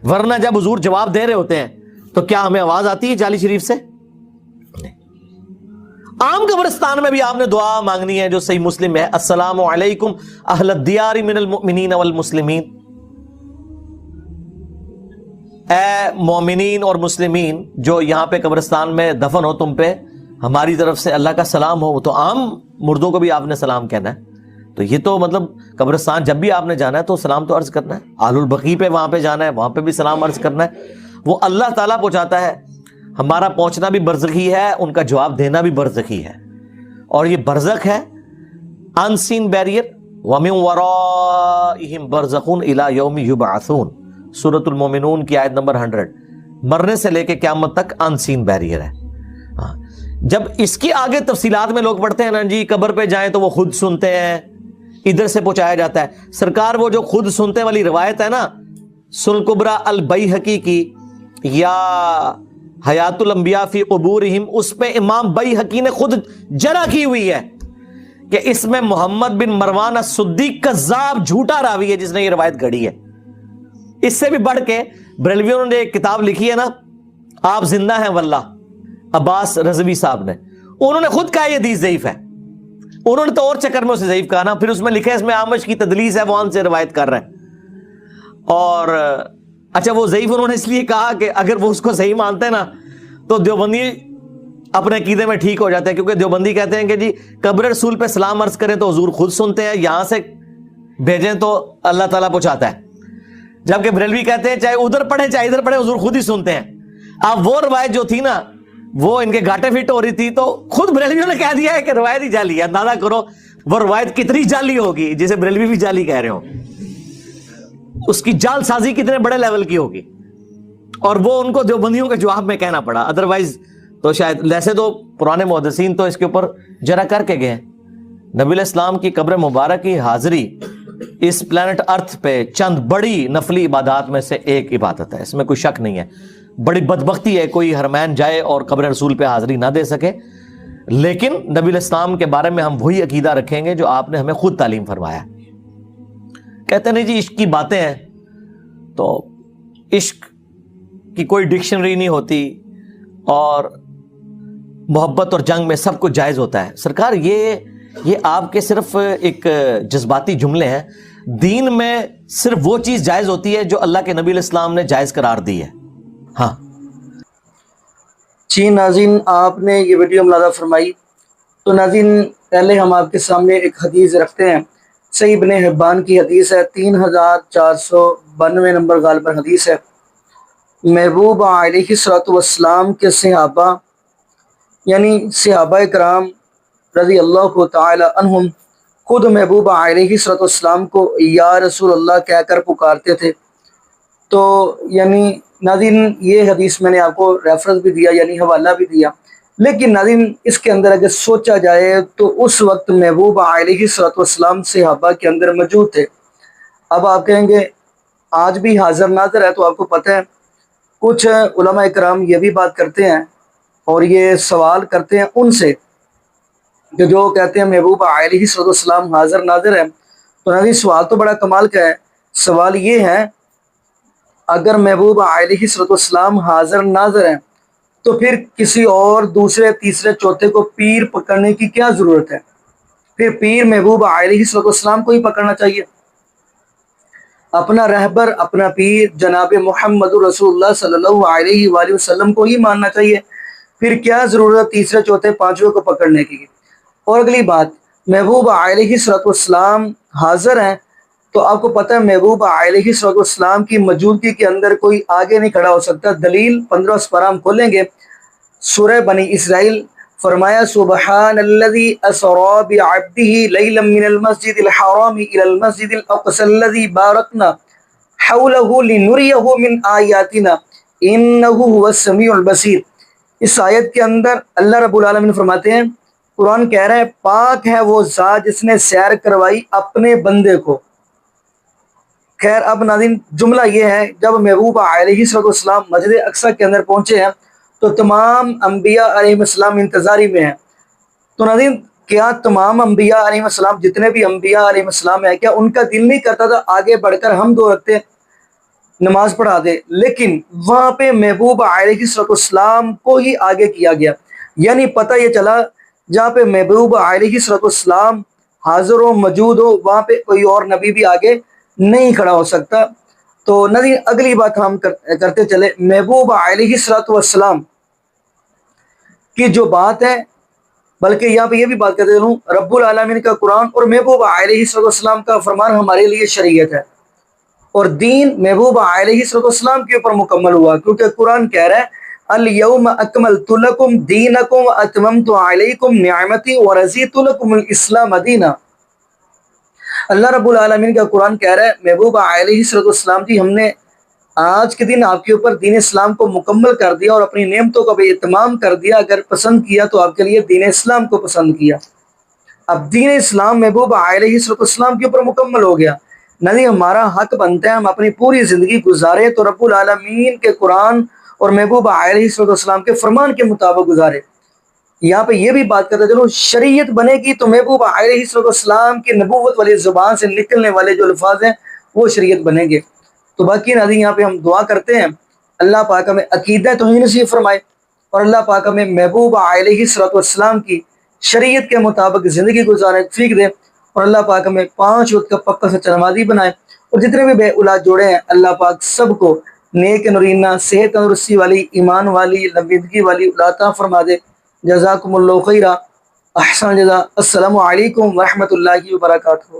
S8: ورنہ جب حضور جواب دے رہے ہوتے ہیں تو کیا ہمیں آواز آتی ہے جالی شریف سے؟ عام قبرستان میں بھی آپ نے دعا مانگنی ہے جو صحیح مسلم ہے، السلام علیکم اہل الدیار من المؤمنین والمسلمین، اے مومنین اور مسلمین جو یہاں پہ قبرستان میں دفن ہو، تم پہ ہماری طرف سے اللہ کا سلام ہو۔ وہ تو عام مردوں کو بھی آپ نے سلام کہنا ہے، تو یہ تو مطلب قبرستان جب بھی آپ نے جانا ہے تو سلام تو عرض کرنا ہے، آل البقیع پہ وہاں پہ جانا ہے وہاں پہ بھی سلام عرض کرنا ہے، وہ اللہ تعالیٰ پہنچاتا ہے، ہمارا پہنچنا بھی برزخی ہے، ان کا جواب دینا بھی برزخی ہے، اور یہ برزخ ہے ان سین بیریئر، وَمِن وَرَائِهِمْ بَرْزَخٌ إِلَى يَوْمِ يُبْعَثُونَ، سورۃ المومنون کی آیت نمبر 100، مرنے سے لے کے قیامت تک ان سین بیریئر ہے۔ جب اس کی آگے تفصیلات میں لوگ پڑھتے ہیں نا جی قبر پہ جائیں تو وہ خود سنتے ہیں، ادھر سے پہنچایا جاتا ہے، سرکار وہ جو خود سنتے والی روایت ہے نا سن کبرا البیہقی کی یا حیات الانبیاء فی قبورہم، اس پہ امام بیہقی نے خود جرح کی ہوئی ہے کہ اس میں محمد بن مروان الصدیق کذاب جھوٹا راوی ہے جس نے یہ روایت گھڑی ہے۔ اس سے بھی بڑھ کے بریلویوں نے ایک کتاب لکھی ہے نا، آپ زندہ ہیں واللہ، عباس رضوی صاحب نے، انہوں نے خود کہا یہ حدیث ضعیف ہے، انہوں نے تو اور چکر میں اسے ضعیف کہا نا، پھر اس میں لکھا ہے اس میں اعمش کی تدلیس ہے، وہ ان سے روایت کر رہے ہیں۔ اور اچھا وہ ضعیف انہوں نے اس لیے کہا کہ اگر وہ اس کو صحیح مانتے ہیں نا تو دیوبندی اپنے عقیدے میں ٹھیک ہو جاتے ہیں، کیونکہ دیوبندی کہتے ہیں کہ جی قبر رسول پہ سلام عرض کریں تو حضور خود سنتے ہیں، یہاں سے بھیجیں تو اللہ تعالیٰ پہنچاتا ہے، جبکہ بریلوی کہتے ہیں چاہے ادھر پڑھیں چاہے ادھر پڑھیں حضور خود ہی سنتے ہیں۔ اب وہ روایت جو تھی نا وہ ان کے گھاٹے فٹ ہو رہی تھی، تو خود بریلویوں نے کہہ دیا ہے کہ روایت ہی جعلی ہے۔ اندازہ کرو وہ روایت کتنی جعلی ہوگی، جسے بریلوی بھی جعلی کہہ رہے ہو، اس کی جعل سازی کتنے بڑے لیول کی ہوگی، اور وہ ان کو دیوبندیوں کے جواب میں کہنا پڑا، ادروائز تو شاید ویسے تو پرانے محدثین تو اس کے اوپر جرح کر کے گئے۔ نبی علیہ السلام کی قبر مبارک کی حاضری اس پلانٹ ارتھ پہ چند بڑی نفلی عبادات میں سے ایک عبادت ہے، اس میں کوئی شک نہیں ہے۔ بڑی بدبختی ہے کوئی حرمین جائے اور قبر رسول پہ حاضری نہ دے سکے، لیکن نبی علیہ السلام کے بارے میں ہم وہی عقیدہ رکھیں گے جو آپ نے ہمیں خود تعلیم فرمایا۔ کہتے نہیں جی عشق کی باتیں ہیں، تو عشق کی کوئی ڈکشنری نہیں ہوتی، اور محبت اور جنگ میں سب کچھ جائز ہوتا ہے۔ سرکار یہ آپ کے صرف ایک جذباتی جملے ہیں، دین میں صرف وہ چیز جائز ہوتی ہے جو اللہ کے نبی علیہ السلام نے جائز قرار دی ہے۔ ہاں
S1: جی ناظرین، آپ نے یہ ویڈیو ملاحظہ فرمائی، تو ناظرین پہلے ہم آپ کے سامنے ایک حدیث رکھتے ہیں، صحیح ابن حبان کی حدیث ہے، 3492 نمبر غالباً حدیث ہے۔ محبوب علیہ الصلوۃ والسلام کے صحابہ یعنی صحابہ کرام رضی اللہ تعالی عنہم خود محبوب علیہ الصلوۃ والسلام کو یا رسول اللہ کہہ کر پکارتے تھے۔ تو یعنی ناظرین یہ حدیث میں نے آپ کو ریفرنس بھی دیا، یعنی حوالہ بھی دیا، لیکن ناظرین اس کے اندر اگر سوچا جائے تو اس وقت محبوب علیہ الصلوۃ والسلام صحابہ کے اندر موجود تھے۔ اب آپ کہیں گے آج بھی حاضر ناظر ہے، تو آپ کو پتہ ہے کچھ علماء اکرام یہ بھی بات کرتے ہیں اور یہ سوال کرتے ہیں ان سے کہ جو کہتے ہیں محبوب علیہ الصلوۃ والسلام حاضر ناظر ہے۔ تو ناظرین سوال تو بڑا کمال کا ہے، سوال یہ ہے اگر محبوب علیہ الصلوۃ والسلام حاضر ناظر ہیں تو پھر کسی اور دوسرے تیسرے چوتھے کو پیر پکڑنے کی کیا ضرورت ہے؟ پھر پیر محبوب علیہ الصلوۃ والسلام کو ہی پکڑنا چاہیے، اپنا رہبر اپنا پیر جناب محمد رسول اللہ صلی اللہ علیہ وآلہ وسلم کو ہی ماننا چاہیے، پھر کیا ضرورت تیسرے چوتھے پانچویں کو پکڑنے کی؟ اور اگلی بات، محبوب علیہ الصلوۃ والسلام حاضر ہیں تو آپ کو پتہ ہے محبوب علیہ الصلوۃ والسلام کی موجودگی کے اندر کوئی آگے نہیں کھڑا ہو سکتا۔ دلیل 15 سپارہ ہم کھولیں گے، سورہ بنی اسرائیل، فرمایا سبحان الذی اسری بعبدہ لیلا من المسجد الحرام الی المسجد الاقصی الذی بارکنا حولہ لنریہ من آیاتنا انہ هو السمیع البصیر۔ اس آیت کے اندر اللہ رب العالمین فرماتے ہیں، قرآن کہہ رہا ہے پاک ہے وہ ذات جس نے سیر کروائی اپنے بندے کو۔ خیر اب ناظرین جملہ یہ ہے، جب محبوب علیہ الصلوۃ والسلام مسجد اقصی کے اندر پہنچے ہیں تو تمام انبیاء علیہ السلام انتظاری میں ہیں۔ تو ناظرین کیا تمام انبیاء علیہ السلام جتنے بھی انبیاء علیہ السلام ہیں کیا ان کا دل نہیں کرتا تھا آگے بڑھ کر ہم 2 رکعتیں نماز پڑھا دے؟ لیکن وہاں پہ محبوب علیہ الصلوۃ والسلام کو ہی آگے کیا گیا، یعنی پتہ یہ چلا جہاں پہ محبوب علیہ الصلوۃ والسلام حاضر ہو موجود ہو وہاں پہ کوئی اور نبی بھی آگے نہیں کھڑا ہو سکتا۔ تو نظیر اگلی بات ہم کرتے چلے، محبوب علیہ الصلوۃ والسلام کی جو بات ہے، بلکہ یہاں پہ یہ بھی بات کرتے رہوں، رب العالمین کا قرآن اور محبوب علیہ الصلوۃ والسلام کا فرمان ہمارے لیے شریعت ہے، اور دین محبوب علیہ الصلوۃ والسلام کے اوپر مکمل ہوا، کیونکہ قرآن کہہ رہا ہے الیوم اکملت لکم دینکم واتممت علیکم نعمتی ورضیت لکم الاسلام دینا۔ اللہ رب العالمین کا قرآن کہہ رہا ہے محبوب علیہ الصلوۃ والسلام جی ہم نے آج کے دن آپ کے اوپر دین اسلام کو مکمل کر دیا اور اپنی نعمتوں کا بھی اتمام کر دیا، اگر پسند کیا تو آپ کے لیے دین اسلام کو پسند کیا۔ اب دین اسلام محبوب علیہ الصلوۃ والسلام کے اوپر مکمل ہو گیا، نہیں ہمارا حق بنتا ہے ہم اپنی پوری زندگی گزارے تو رب العالمین کے قرآن اور محبوب علیہ کے فرمان کے مطابق گزارے۔ یہاں پہ یہ بھی بات کرتا چلو شریعت بنے گی تو محبوب علیہ السلام کی نبوت والی زبان سے نکلنے والے جو الفاظ ہیں وہ شریعت بنیں گے۔ تو باقی ناظرین یہاں پہ ہم دعا کرتے ہیں اللہ پاک ہمیں عقیدہ توحید نصیب فرمائے اور اللہ پاک ہمیں محبوب علیہ السلام کی شریعت کے مطابق زندگی گزارنے کی توفیق دے اور اللہ پاک ہمیں 5 وقت کا پکا سچا نمازی بنائے اور جتنے بھی بے اولاد جوڑے ہیں اللہ پاک سب کو نیک نورینہ صحت تندرستی والی ایمان والی لمبی والی اولاد عطا فرما دے۔ جزاکم اللہ خیرہ، احسن جزا۔ السلام علیکم ورحمۃ اللہ وبرکاتہ۔